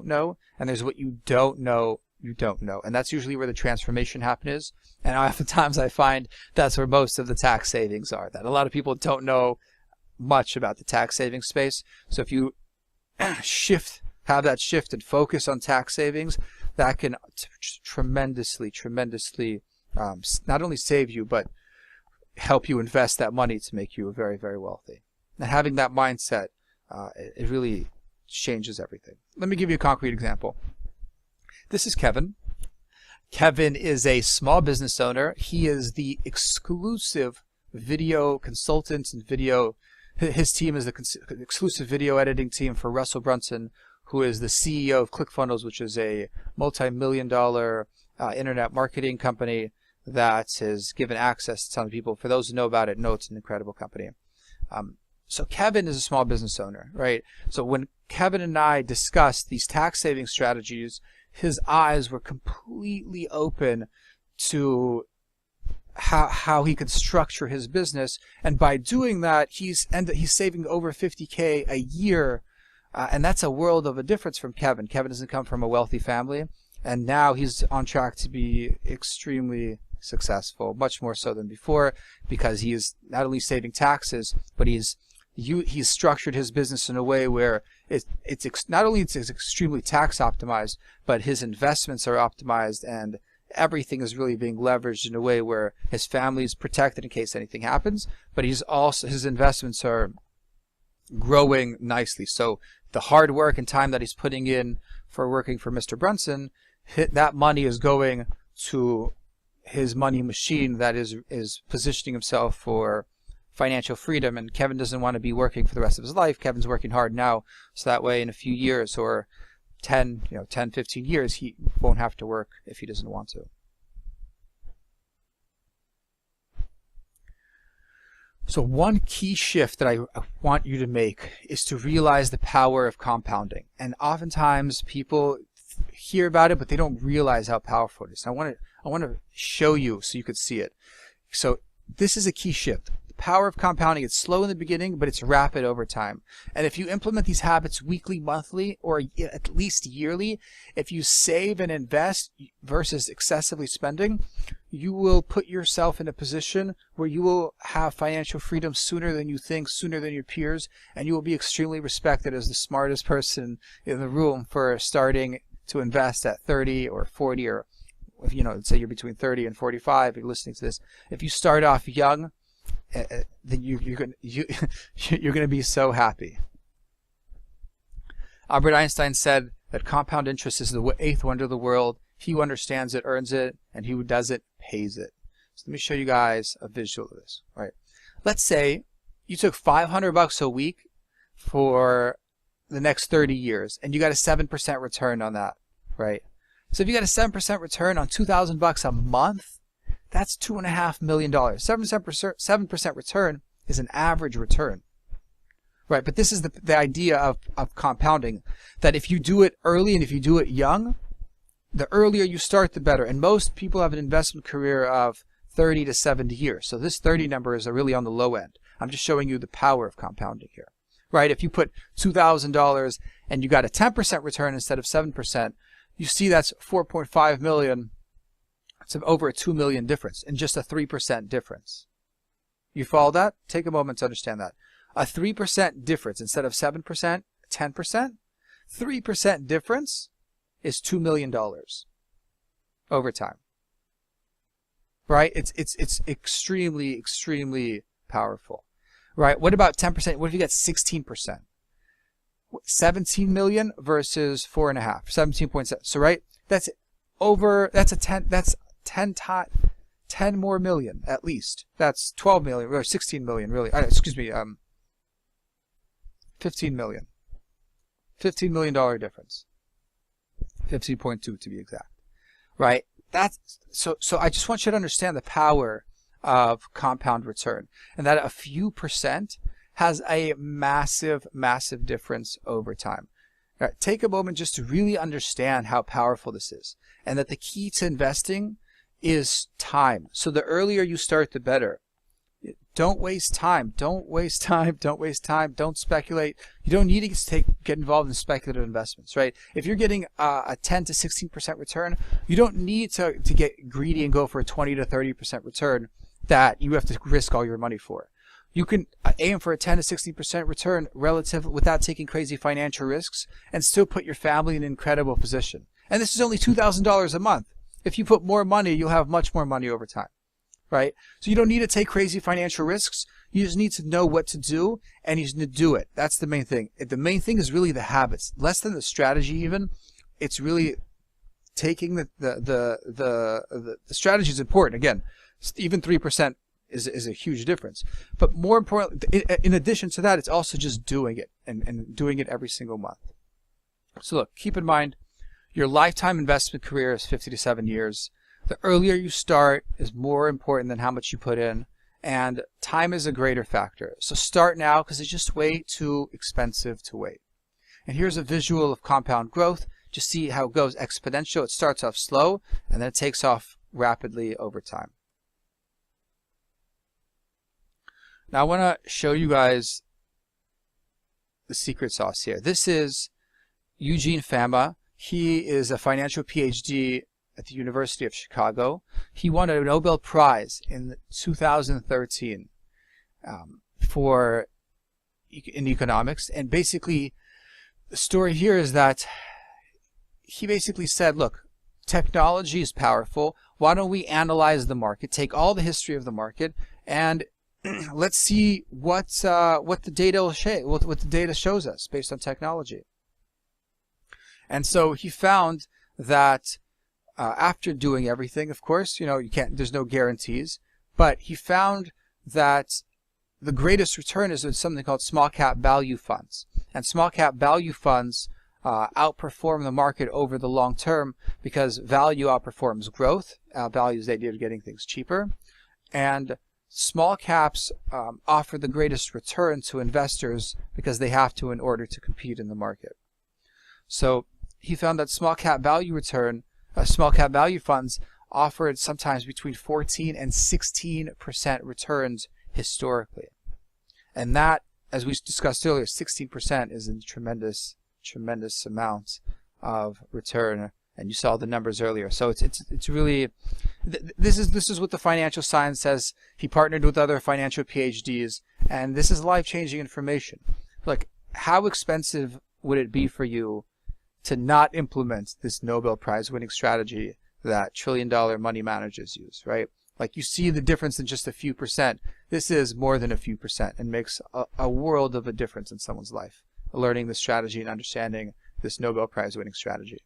know, and there's what you don't know you don't know. And that's usually where the transformation happens. And oftentimes I find that's where most of the tax savings are. That a lot of people don't know much about the tax saving space. So if you have that shift and focus on tax savings, that can tremendously not only save you, but help you invest that money to make you very, very wealthy. And having that mindset, it really changes everything. Let me give you a concrete example. This is Kevin. Kevin is a small business owner. He is the exclusive video consultant and video His team is the exclusive video editing team for Russell Brunson, who is the CEO of ClickFunnels, which is a multi-million-dollar internet marketing company that has given access to some people. For those who know about it, know it's an incredible company. So Kevin is a small business owner, right? So when Kevin and I discussed these tax saving strategies, his eyes were completely open to how he could structure his business, and by doing that, he's saving over $50K a year, and that's a world of a difference from Kevin. Kevin doesn't come from a wealthy family, and now he's on track to be extremely successful, much more so than before, because he is not only saving taxes, but he's structured his business in a way where it's not only it's extremely tax optimized, but his investments are optimized, and everything is really being leveraged in a way where his family is protected in case anything happens, but his investments are growing nicely. So the hard work and time that he's putting in for working for Mr. Brunson, that money is going to his money machine that is positioning himself for financial freedom. And Kevin doesn't want to be working for the rest of his life. Kevin's working hard now, so that way in a few years or 10, 15 years, he won't have to work if he doesn't want to. So one key shift that I want you to make is to realize the power of compounding. And oftentimes people hear about it, but they don't realize how powerful it is. I want to show you so you could see it. So this is a key shift. Power of compounding. It's slow in the beginning, but it's rapid over time. And if you implement these habits weekly, monthly, or at least yearly, if you save and invest versus excessively spending, you will put yourself in a position where you will have financial freedom sooner than you think, sooner than your peers, and you will be extremely respected as the smartest person in the room for starting to invest at 30 or 40, or if let's say you're between 30 and 45, you're listening to this. If you start off young, then you're going to be so happy. Albert Einstein said that compound interest is the eighth wonder of the world. He who understands it earns it, and he who does it pays it. So let me show you guys a visual of this. All right. Let's say you took $500 a week for the next 30 years, and you got a 7% return on that, right? So if you got a 7% return on $2,000 a month, that's $2.5 million. 7% return is an average return, right? But this is the idea of compounding, that if you do it early and if you do it young, the earlier you start, the better. And most people have an investment career of 30 to 70 years. So this 30 number is really on the low end. I'm just showing you the power of compounding here, right? If you put $2,000 and you got a 10% return instead of 7%, you see that's $4.5 million. It's over a $2 million difference in just a 3% difference. You follow that? Take a moment to understand that. A 3% difference instead of 7%, 10%, 3% difference is $2 million over time. Right? It's extremely powerful. Right? What about 10%? What if you get 16%? 17 million versus 4.5, 17.7. So right? That's 10 more million at least. That's 12 million or 16 million really. 15 million. $15 million difference. 15.2 to be exact. Right? That's so I just want you to understand the power of compound return, and that a few percent has a massive difference over time. All right, take a moment just to really understand how powerful this is, and that the key to investing is time. So the earlier you start, the better. Don't waste time. Don't waste time. Don't waste time. Don't speculate. You don't need to get involved in speculative investments, right? If you're getting a 10 to 16% return, you don't need to get greedy and go for a 20 to 30% return that you have to risk all your money for. You can aim for a 10 to 16% return relative without taking crazy financial risks and still put your family in an incredible position. And this is only $2,000 a month. If you put more money, you'll have much more money over time. Right? So you don't need to take crazy financial risks. You just need to know what to do, and you just need to do it. That's the main thing. The main thing is really the habits, less than the strategy even. It's really taking the strategy is important. Again, even 3% is a huge difference. But more importantly, in addition to that, it's also just doing it and doing it every single month. So look, keep in mind, your lifetime investment career is 50 to 7 years. The earlier you start is more important than how much you put in, and time is a greater factor. So start now, because it's just way too expensive to wait. And here's a visual of compound growth. Just see how it goes exponential. It starts off slow, and then it takes off rapidly over time. Now I want to show you guys the secret sauce here. This is Eugene Fama. He is a financial PhD at the University of Chicago. He won a Nobel Prize in 2013 in economics. And basically, the story here is that he basically said, look, technology is powerful. Why don't we analyze the market, take all the history of the market, and let's see what the data will show, what the data shows us based on technology. And so he found that after doing everything, of course, there's no guarantees, but he found that the greatest return is with something called small cap value funds. And small cap value funds outperform the market over the long term because value outperforms growth. Value is the idea of getting things cheaper. And small caps offer the greatest return to investors because they have to in order to compete in the market. So he found that small cap value funds offered sometimes between 14 and 16% returns historically. And that, as we discussed earlier, 16% is a tremendous amount of return. And you saw the numbers earlier. So it's really, this is what the Financial Signs says. He partnered with other financial PhDs, and this is life-changing information. Like, how expensive would it be for you to not implement this Nobel Prize winning strategy that trillion-dollar money managers use, right? Like, you see the difference in just a few percent. This is more than a few percent and makes a world of a difference in someone's life, learning this strategy and understanding this Nobel Prize winning strategy.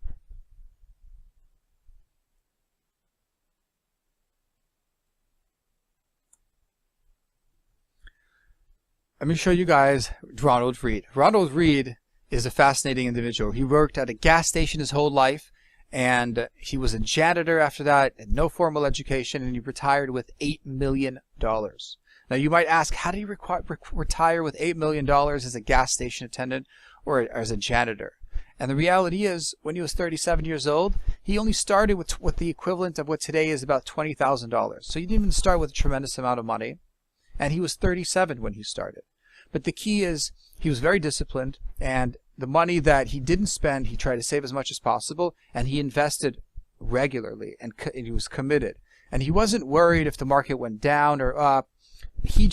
Let me show you guys Ronald Read. Ronald Read is a fascinating individual. He worked at a gas station his whole life, and he was a janitor after that, and no formal education, and he retired with $8 million. Now you might ask, how did he retire with $8 million as a gas station attendant or as a janitor? And the reality is, when he was 37 years old, he only started with the equivalent of what today is about $20,000. So he didn't even start with a tremendous amount of money, and he was 37 when he started. But the key is, he was very disciplined, and the money that he didn't spend, he tried to save as much as possible, and he invested regularly, and he was committed. And he wasn't worried if the market went down or up. He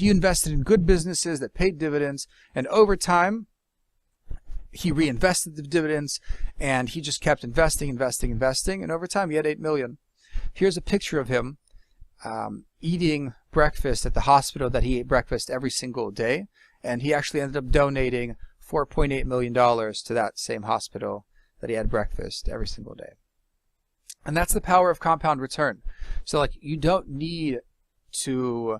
invested in good businesses that paid dividends, and over time, he reinvested the dividends, and he just kept investing, and over time, he had $8 million. Here's a picture of him eating breakfast at the hospital that he ate breakfast every single day, and he actually ended up donating $4.8 million to that same hospital that he had breakfast every single day. And that's the power of compound return. So, like, you don't need to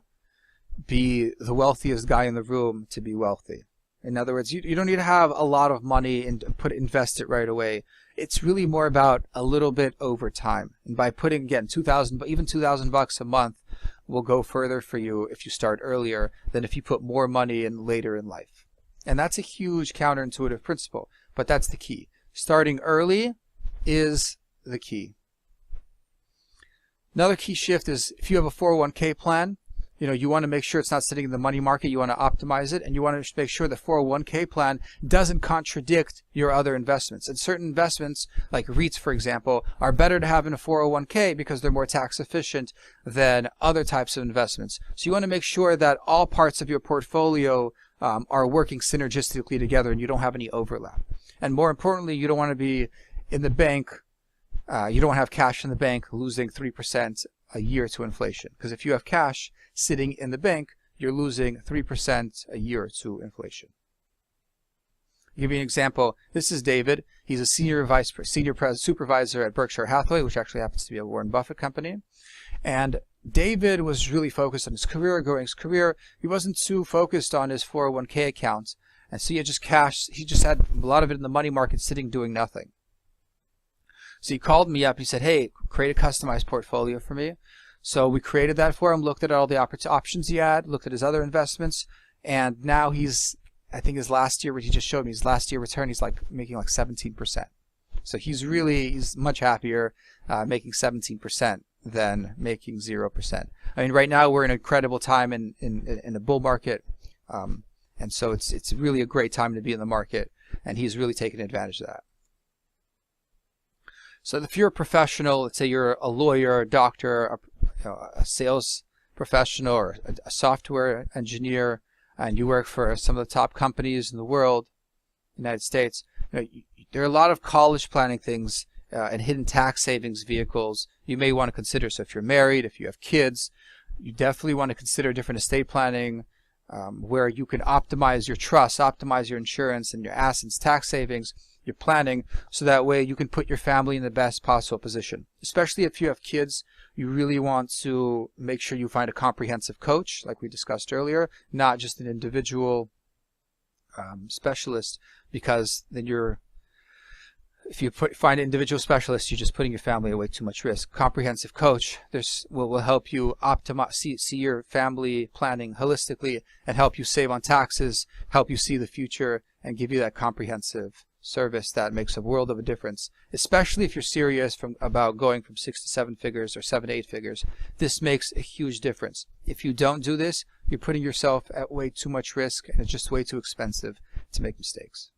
be the wealthiest guy in the room to be wealthy. In other words, you don't need to have a lot of money and invest it right away. It's really more about a little bit over time. And by putting, again, even $2,000 a month will go further for you if you start earlier than if you put more money in later in life. And that's a huge counterintuitive principle, but that's the key. Starting early is the key. Another key shift is if you have a 401k plan, you want to make sure it's not sitting in the money market. You want to optimize it, and you want to make sure the 401k plan doesn't contradict your other investments. And certain investments, like REITs, for example, are better to have in a 401k because they're more tax efficient than other types of investments. So you want to make sure that all parts of your portfolio are working synergistically together and you don't have any overlap. And more importantly, you don't want to be in the bank, you don't have cash in the bank losing 3% a year to inflation. Because if you have cash sitting in the bank, you're losing 3% a year to inflation. I'll give you an example. This is David. He's a senior supervisor at Berkshire Hathaway, which actually happens to be a Warren Buffett company. And David was really focused on his career, growing his career. He wasn't too focused on his 401k account. And so he had just cash. He just had a lot of it in the money market sitting doing nothing. So he called me up. He said, hey, create a customized portfolio for me. So we created that for him, looked at all the options he had, looked at his other investments. And now I think his last year, what he just showed me, his last year return, he's like making like 17%. So he's much happier making 17% than making 0%. I mean, right now we're in an incredible time in a bull market. And so it's really a great time to be in the market, and he's really taken advantage of that. So if you're a professional, let's say you're a lawyer, a doctor, a sales professional, or a software engineer, and you work for some of the top companies in the world, United States, there are a lot of college planning things and hidden tax savings vehicles you may want to consider. So if you're married, if you have kids, you definitely want to consider different estate planning where you can optimize your trust, optimize your insurance and your assets, tax savings, your planning, so that way you can put your family in the best possible position. Especially if you have kids, you really want to make sure you find a comprehensive coach, like we discussed earlier, not just an individual specialist, because then if you find an individual specialist, you're just putting your family away too much risk. Comprehensive coach will help you optimize, see your family planning holistically, and help you save on taxes, help you see the future, and give you that comprehensive service that makes a world of a difference. Especially if you're serious about going from 6 to 7 figures or 7 to 8 figures, this makes a huge difference. If you don't do this, you're putting yourself at way too much risk, and it's just way too expensive to make mistakes.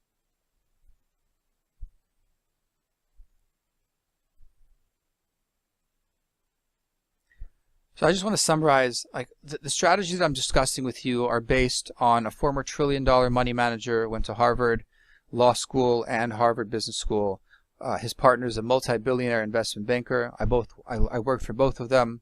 So I just want to summarize, like the strategies that I'm discussing with you are based on a former $1 trillion money manager, went to Harvard Law School and Harvard Business School. His partner is a multi-billionaire investment banker. I worked for both of them,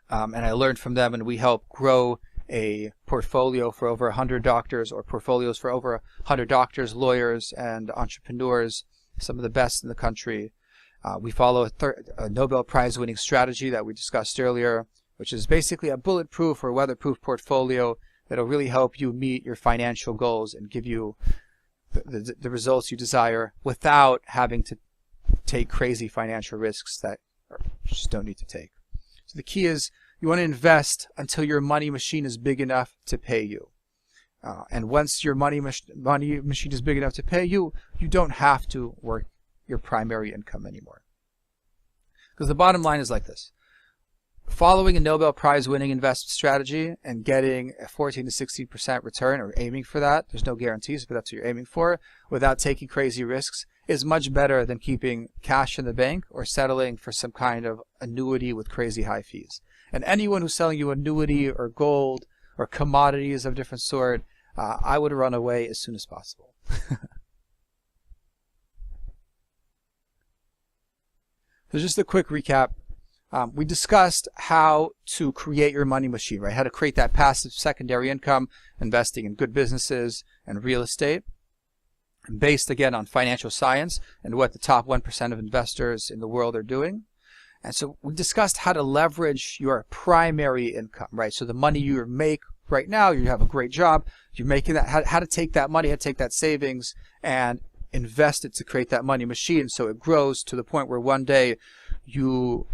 and I learned from them, and we helped grow a portfolio for over 100 doctors, or portfolios for over 100 doctors, lawyers, and entrepreneurs, some of the best in the country. We follow a Nobel Prize winning strategy that we discussed earlier, which is basically a bulletproof or weatherproof portfolio that will really help you meet your financial goals and give you the results you desire without having to take crazy financial risks that you just don't need to take. So the key is you want to invest until your money machine is big enough to pay you. And once your money machine is big enough to pay you, you don't have to work your primary income anymore. Because the bottom line is like this. Following a Nobel Prize winning investment strategy and getting a 14 to 16% return, or aiming for that, there's no guarantees, but that's what you're aiming for, without taking crazy risks, is much better than keeping cash in the bank or settling for some kind of annuity with crazy high fees. And anyone who's selling you annuity or gold or commodities of different sort, I would run away as soon as possible. So just a quick recap. We discussed how to create your money machine, right? How to create that passive secondary income, investing in good businesses and real estate, based again on financial science and what the top 1% of investors in the world are doing. And so we discussed how to leverage your primary income, right? So the money you make right now, you have a great job, you're making that, how to take that money, how to take that savings and invest it to create that money machine so it grows to the point where one day you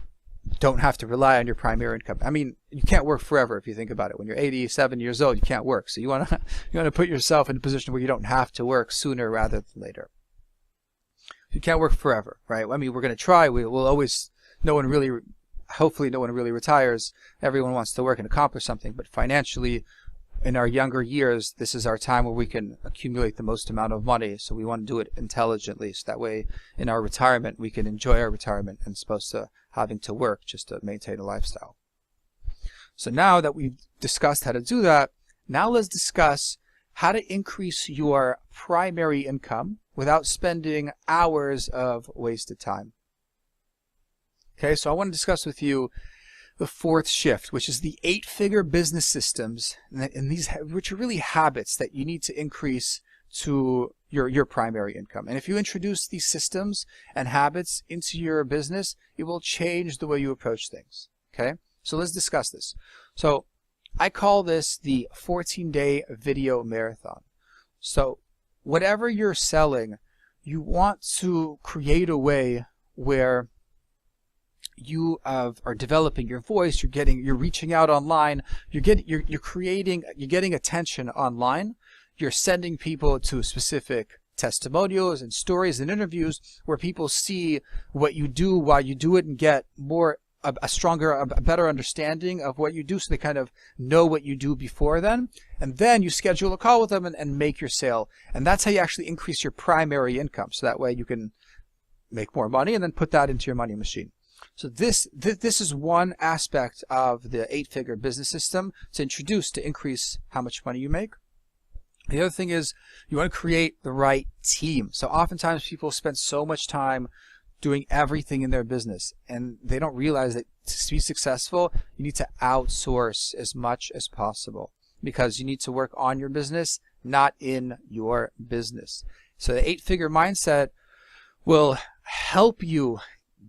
don't have to rely on your primary income. I mean, you can't work forever if you think about it. When you're 87 years old, you can't work. So you want to put yourself in a position where you don't have to work sooner rather than later. You can't work forever, right? I mean, we're going to try. We'll always, hopefully no one really retires. Everyone wants to work and accomplish something, but financially, in our younger years, this is our time where we can accumulate the most amount of money. So we want to do it intelligently. So that way in our retirement, we can enjoy our retirement and as opposed to having to work just to maintain a lifestyle. So now that we've discussed how to do that, now let's discuss how to increase your primary income without spending hours of wasted time. Okay, so I want to discuss with you the fourth shift, which is the 8-figure business systems, and these, which are really habits that you need to increase to your primary income. And if you introduce these systems and habits into your business, it will change the way you approach things. Okay, So let's discuss this. So I call this the 14-day video marathon. So whatever you're selling, you want to create a way where you are developing your voice, you're reaching out online, you're getting attention online, you're sending people to specific testimonials and stories and interviews where people see what you do, why you do it, and get a better understanding of what you do, so they kind of know what you do before then. And then you schedule a call with them and make your sale. And that's how you actually increase your primary income. So that way you can make more money and then put that into your money machine. So this is one aspect of the 8-figure business system to introduce to increase how much money you make. The other thing is you want to create the right team. So oftentimes people spend so much time doing everything in their business, and they don't realize that to be successful, you need to outsource as much as possible, because you need to work on your business, not in your business. So the 8-figure mindset will help you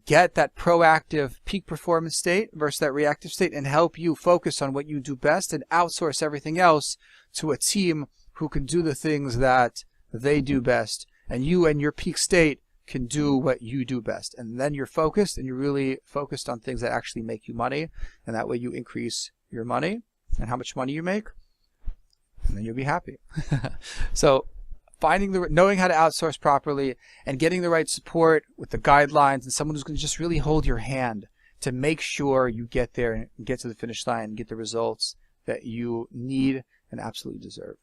get that proactive peak performance state versus that reactive state, and help you focus on what you do best and outsource everything else to a team who can do the things that they do best, and you and your peak state can do what you do best. And then you're focused, and you're really focused on things that actually make you money, and that way you increase your money and how much money you make, and then you'll be happy. So knowing how to outsource properly and getting the right support with the guidelines and someone who's going to just really hold your hand to make sure you get there and get to the finish line and get the results that you need and absolutely deserve.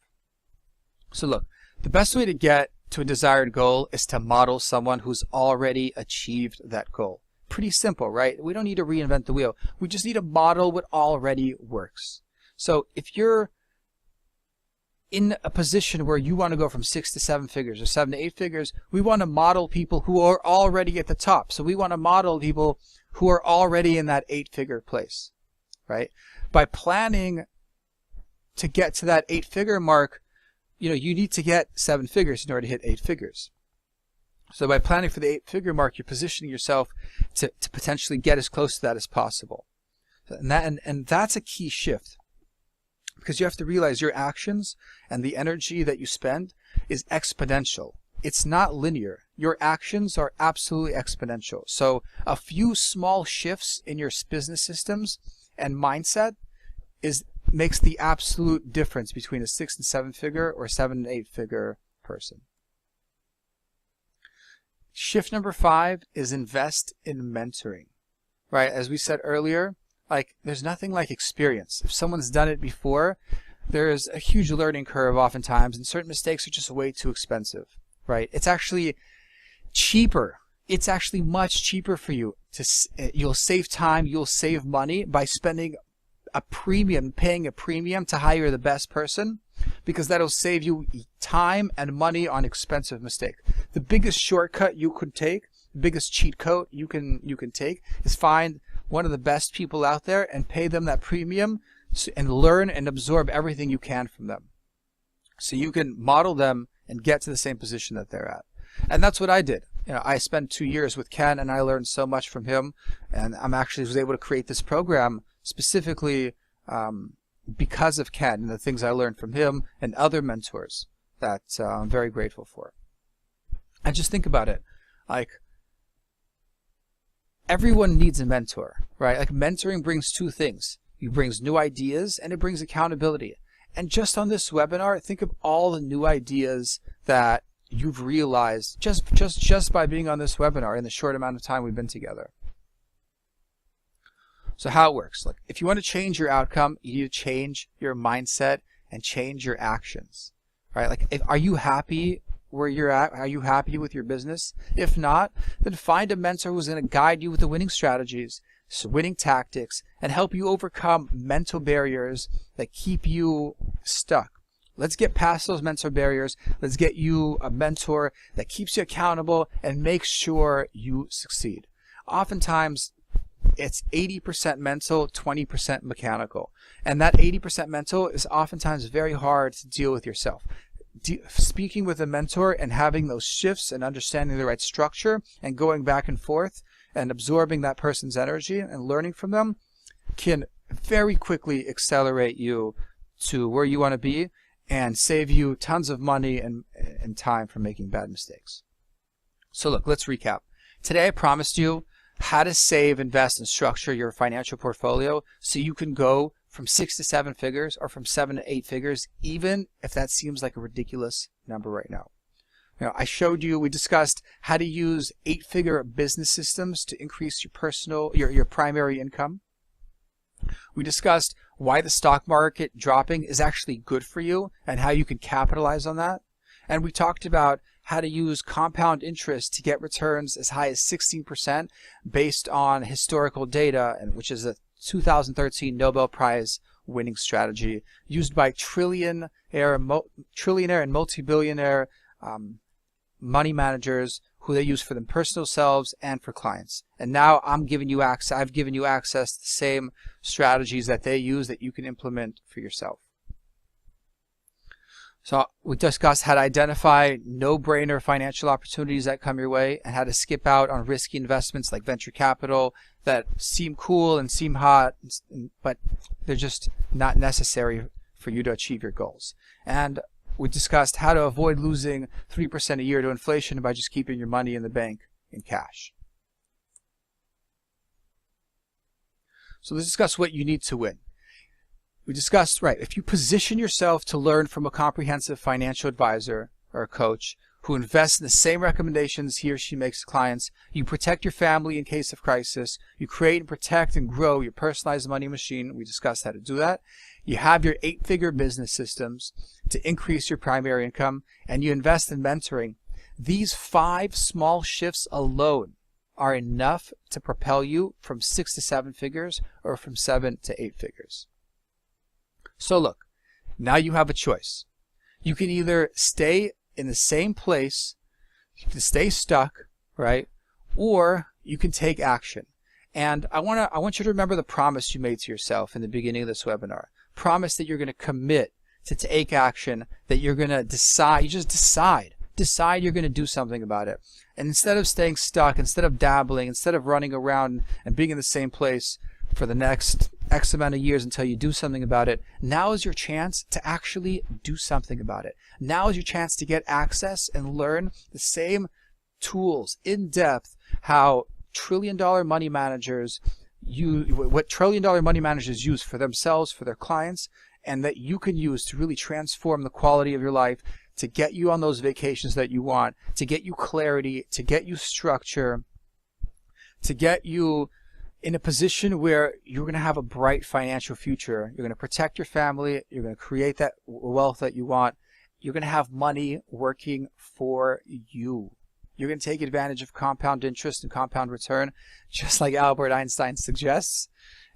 So look, the best way to get to a desired goal is to model someone who's already achieved that goal. Pretty simple, right? We don't need to reinvent the wheel. We just need to model what already works. So if you're in a position where you want to go from 6 to 7 figures or 7 to 8 figures, we want to model people who are already at the top. So we want to model people who are already in that 8-figure place, right? By planning to get to that 8-figure mark, you need to get 7 figures in order to hit 8 figures. So by planning for the 8-figure mark, you're positioning yourself to potentially get as close to that as possible. And that's a key shift, because you have to realize your actions and the energy that you spend is exponential. It's not linear. Your actions are absolutely exponential. So a few small shifts in your business systems and mindset makes the absolute difference between a 6 and 7 figure or 7 and 8 figure person. Shift number 5 is invest in mentoring, right? As we said earlier, there's nothing like experience. If someone's done it before, there's a huge learning curve oftentimes, and certain mistakes are just way too expensive, right? It's actually cheaper. It's actually much cheaper for you. You'll save time, you'll save money by paying a premium to hire the best person, because that'll save you time and money on expensive mistake. The biggest shortcut you could take, the biggest cheat code you can take, is find one of the best people out there and pay them that premium and learn and absorb everything you can from them, so you can model them and get to the same position that they're at. And that's what I did. I spent 2 years with Ken, and I learned so much from him, and was able to create this program specifically because of Ken and the things I learned from him and other mentors that I'm very grateful for. And just think about it, everyone needs a mentor, right? Mentoring brings 2 things. It brings new ideas and it brings accountability. And just on this webinar, think of all the new ideas that you've realized just by being on this webinar in the short amount of time we've been together. So how it works, if you want to change your outcome, you need to change your mindset and change your actions, right? Are you happy where you're at? Are you happy with your business? If not, then find a mentor who's going to guide you with the winning strategies, winning tactics, and help you overcome mental barriers that keep you stuck. Let's get past those mental barriers. Let's get you a mentor that keeps you accountable and makes sure you succeed. Oftentimes, it's 80% mental, 20% mechanical. And that 80% mental is oftentimes very hard to deal with yourself. Speaking with a mentor and having those shifts and understanding the right structure and going back and forth and absorbing that person's energy and learning from them can very quickly accelerate you to where you want to be and save you tons of money and time from making bad mistakes. So look, let's recap. Today I promised you how to save, invest, and structure your financial portfolio so you can go from 6 to 7 figures or from 7 to 8 figures, even if that seems like a ridiculous number right now. I showed you, we discussed how to use 8-figure business systems to increase your primary income. We discussed why the stock market dropping is actually good for you and how you can capitalize on that. And we talked about how to use compound interest to get returns as high as 16% based on historical data, which is a 2013 Nobel Prize winning strategy used by trillionaire and multi-billionaire money managers who they use for them personal selves and for clients. And now I've given you access to the same strategies that they use that you can implement for yourself. So we discussed how to identify no-brainer financial opportunities that come your way and how to skip out on risky investments like venture capital that seem cool and seem hot, but they're just not necessary for you to achieve your goals. And we discussed how to avoid losing 3% a year to inflation by just keeping your money in the bank in cash. So let's discuss what you need to win. We discussed, if you position yourself to learn from a comprehensive financial advisor or a coach who invests in the same recommendations he or she makes to clients, you protect your family in case of crisis, you create and protect and grow your personalized money machine. We discussed how to do that. You have your 8-figure business systems to increase your primary income, and you invest in mentoring. These 5 small shifts alone are enough to propel you from 6 to 7 figures or from 7 to 8 figures. So look, now you have a choice. You can either stay in the same place, you can stay stuck, or you can take action. And I want you to remember the promise you made to yourself in the beginning of this webinar. Promise that you're going to commit to take action, that you're going to decide, decide you're going to do something about it. And instead of staying stuck, instead of dabbling, instead of running around and being in the same place for the next X amount of years until you do something about it, now is your chance to actually do something about it. Now is your chance to get access and learn the same tools in depth, how trillion-dollar money managers what trillion-dollar money managers use for themselves, for their clients, and that you can use to really transform the quality of your life, to get you on those vacations that you want, to get you clarity, to get you structure, to get you in a position where you're going to have a bright financial future. You're going to protect your family. You're going to create that wealth that you want. You're going to have money working for you. You're going to take advantage of compound interest and compound return, just like Albert Einstein suggests.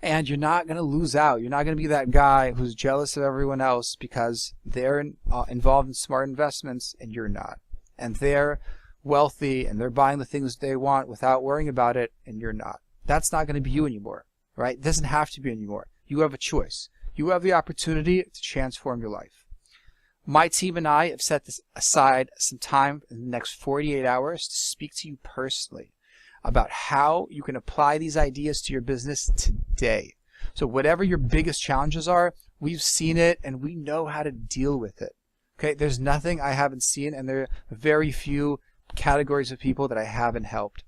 And you're not going to lose out. You're not going to be that guy who's jealous of everyone else because they're involved in smart investments and you're not. And they're wealthy and they're buying the things they want without worrying about it and you're not. That's not going to be you anymore, right? It doesn't have to be anymore. You have a choice. You have the opportunity to transform your life. My team and I have set aside some time in the next 48 hours to speak to you personally about how you can apply these ideas to your business today. So whatever your biggest challenges are, we've seen it and we know how to deal with it. Okay, there's nothing I haven't seen, and there are very few categories of people that I haven't helped.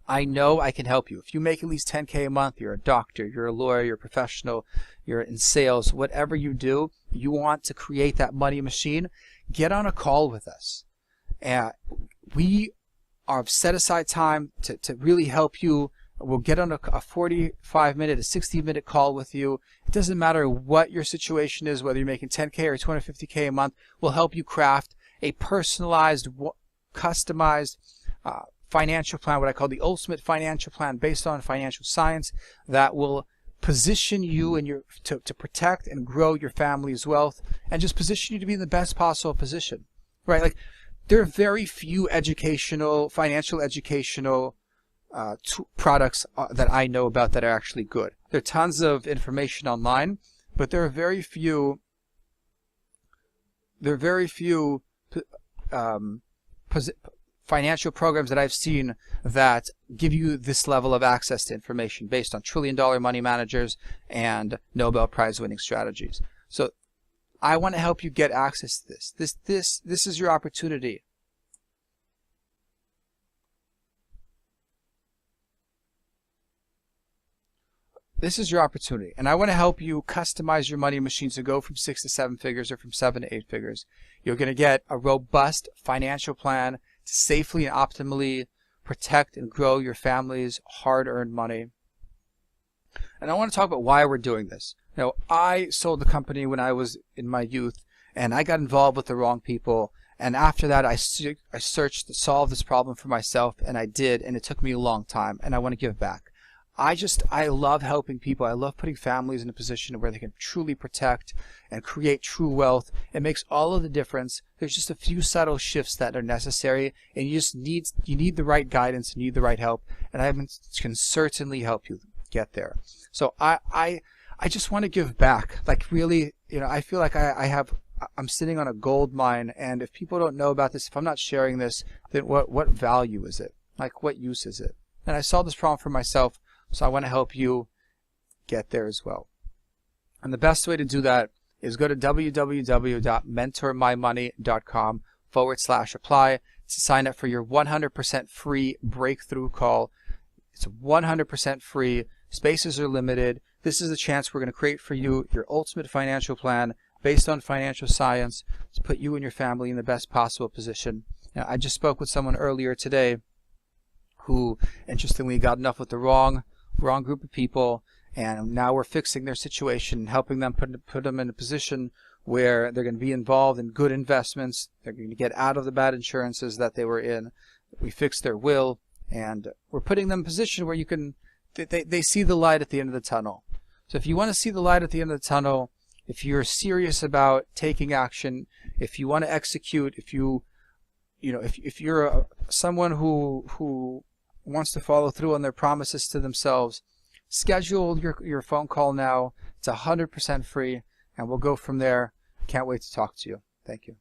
I know I can help you. If you make at least 10K a month, you're a doctor, you're a lawyer, you're a professional, you're in sales, whatever you do, you want to create that money machine, get on a call with us. We are set aside time to really help you. We'll get on a 45-minute, a 60-minute call with you. It doesn't matter what your situation is, whether you're making 10K or 250K a month, we'll help you craft a personalized, customized financial plan, what I call the ultimate financial plan based on financial science that will position you and to protect and grow your family's wealth and just position you to be in the best possible position, right? Like there are very few financial educational products that I know about that are actually good. There are tons of information online, but there are very few financial programs that I've seen that give you this level of access to information based on trillion-dollar money managers and Nobel Prize winning strategies. So I want to help you get access to this. This is your opportunity. This is your opportunity, and I want to help you customize your money machines to go from 6 to 7 figures or from 7 to 8 figures. You're going to get a robust financial plan to safely and optimally protect and grow your family's hard-earned money. And I want to talk about why we're doing this. Now, I sold the company when I was in my youth, and I got involved with the wrong people. And after that, I searched to solve this problem for myself, and I did, and it took me a long time, and I want to give back. I love helping people. I love putting families in a position where they can truly protect and create true wealth. It makes all of the difference. There's just a few subtle shifts that are necessary, and you need the right guidance, you need the right help, and I can certainly help you get there. So I just want to give back. Like, really, I feel like I'm sitting on a gold mine, and if people don't know about this, if I'm not sharing this, then what value is it? Like, what use is it? And I solved this problem for myself, so I want to help you get there as well. And the best way to do that is go to www.mentormymoney.com/apply to sign up for your 100% free breakthrough call. It's 100% free. Spaces are limited. This is the chance we're going to create for you your ultimate financial plan based on financial science to put you and your family in the best possible position. Now, I just spoke with someone earlier today who, interestingly, got enough with the wrong group of people, and now we're fixing their situation, helping them put them in a position where they're going to be involved in good investments. They're going to get out of the bad insurances that they were in. We fixed their will, and we're putting them in a position where they see the light at the end of the tunnel. So if you want to see the light at the end of the tunnel, if you're serious about taking action, if you want to execute, if you're someone who wants to follow through on their promises to themselves, schedule your phone call now. It's 100% free, and we'll go from there. Can't wait to talk to you. Thank you.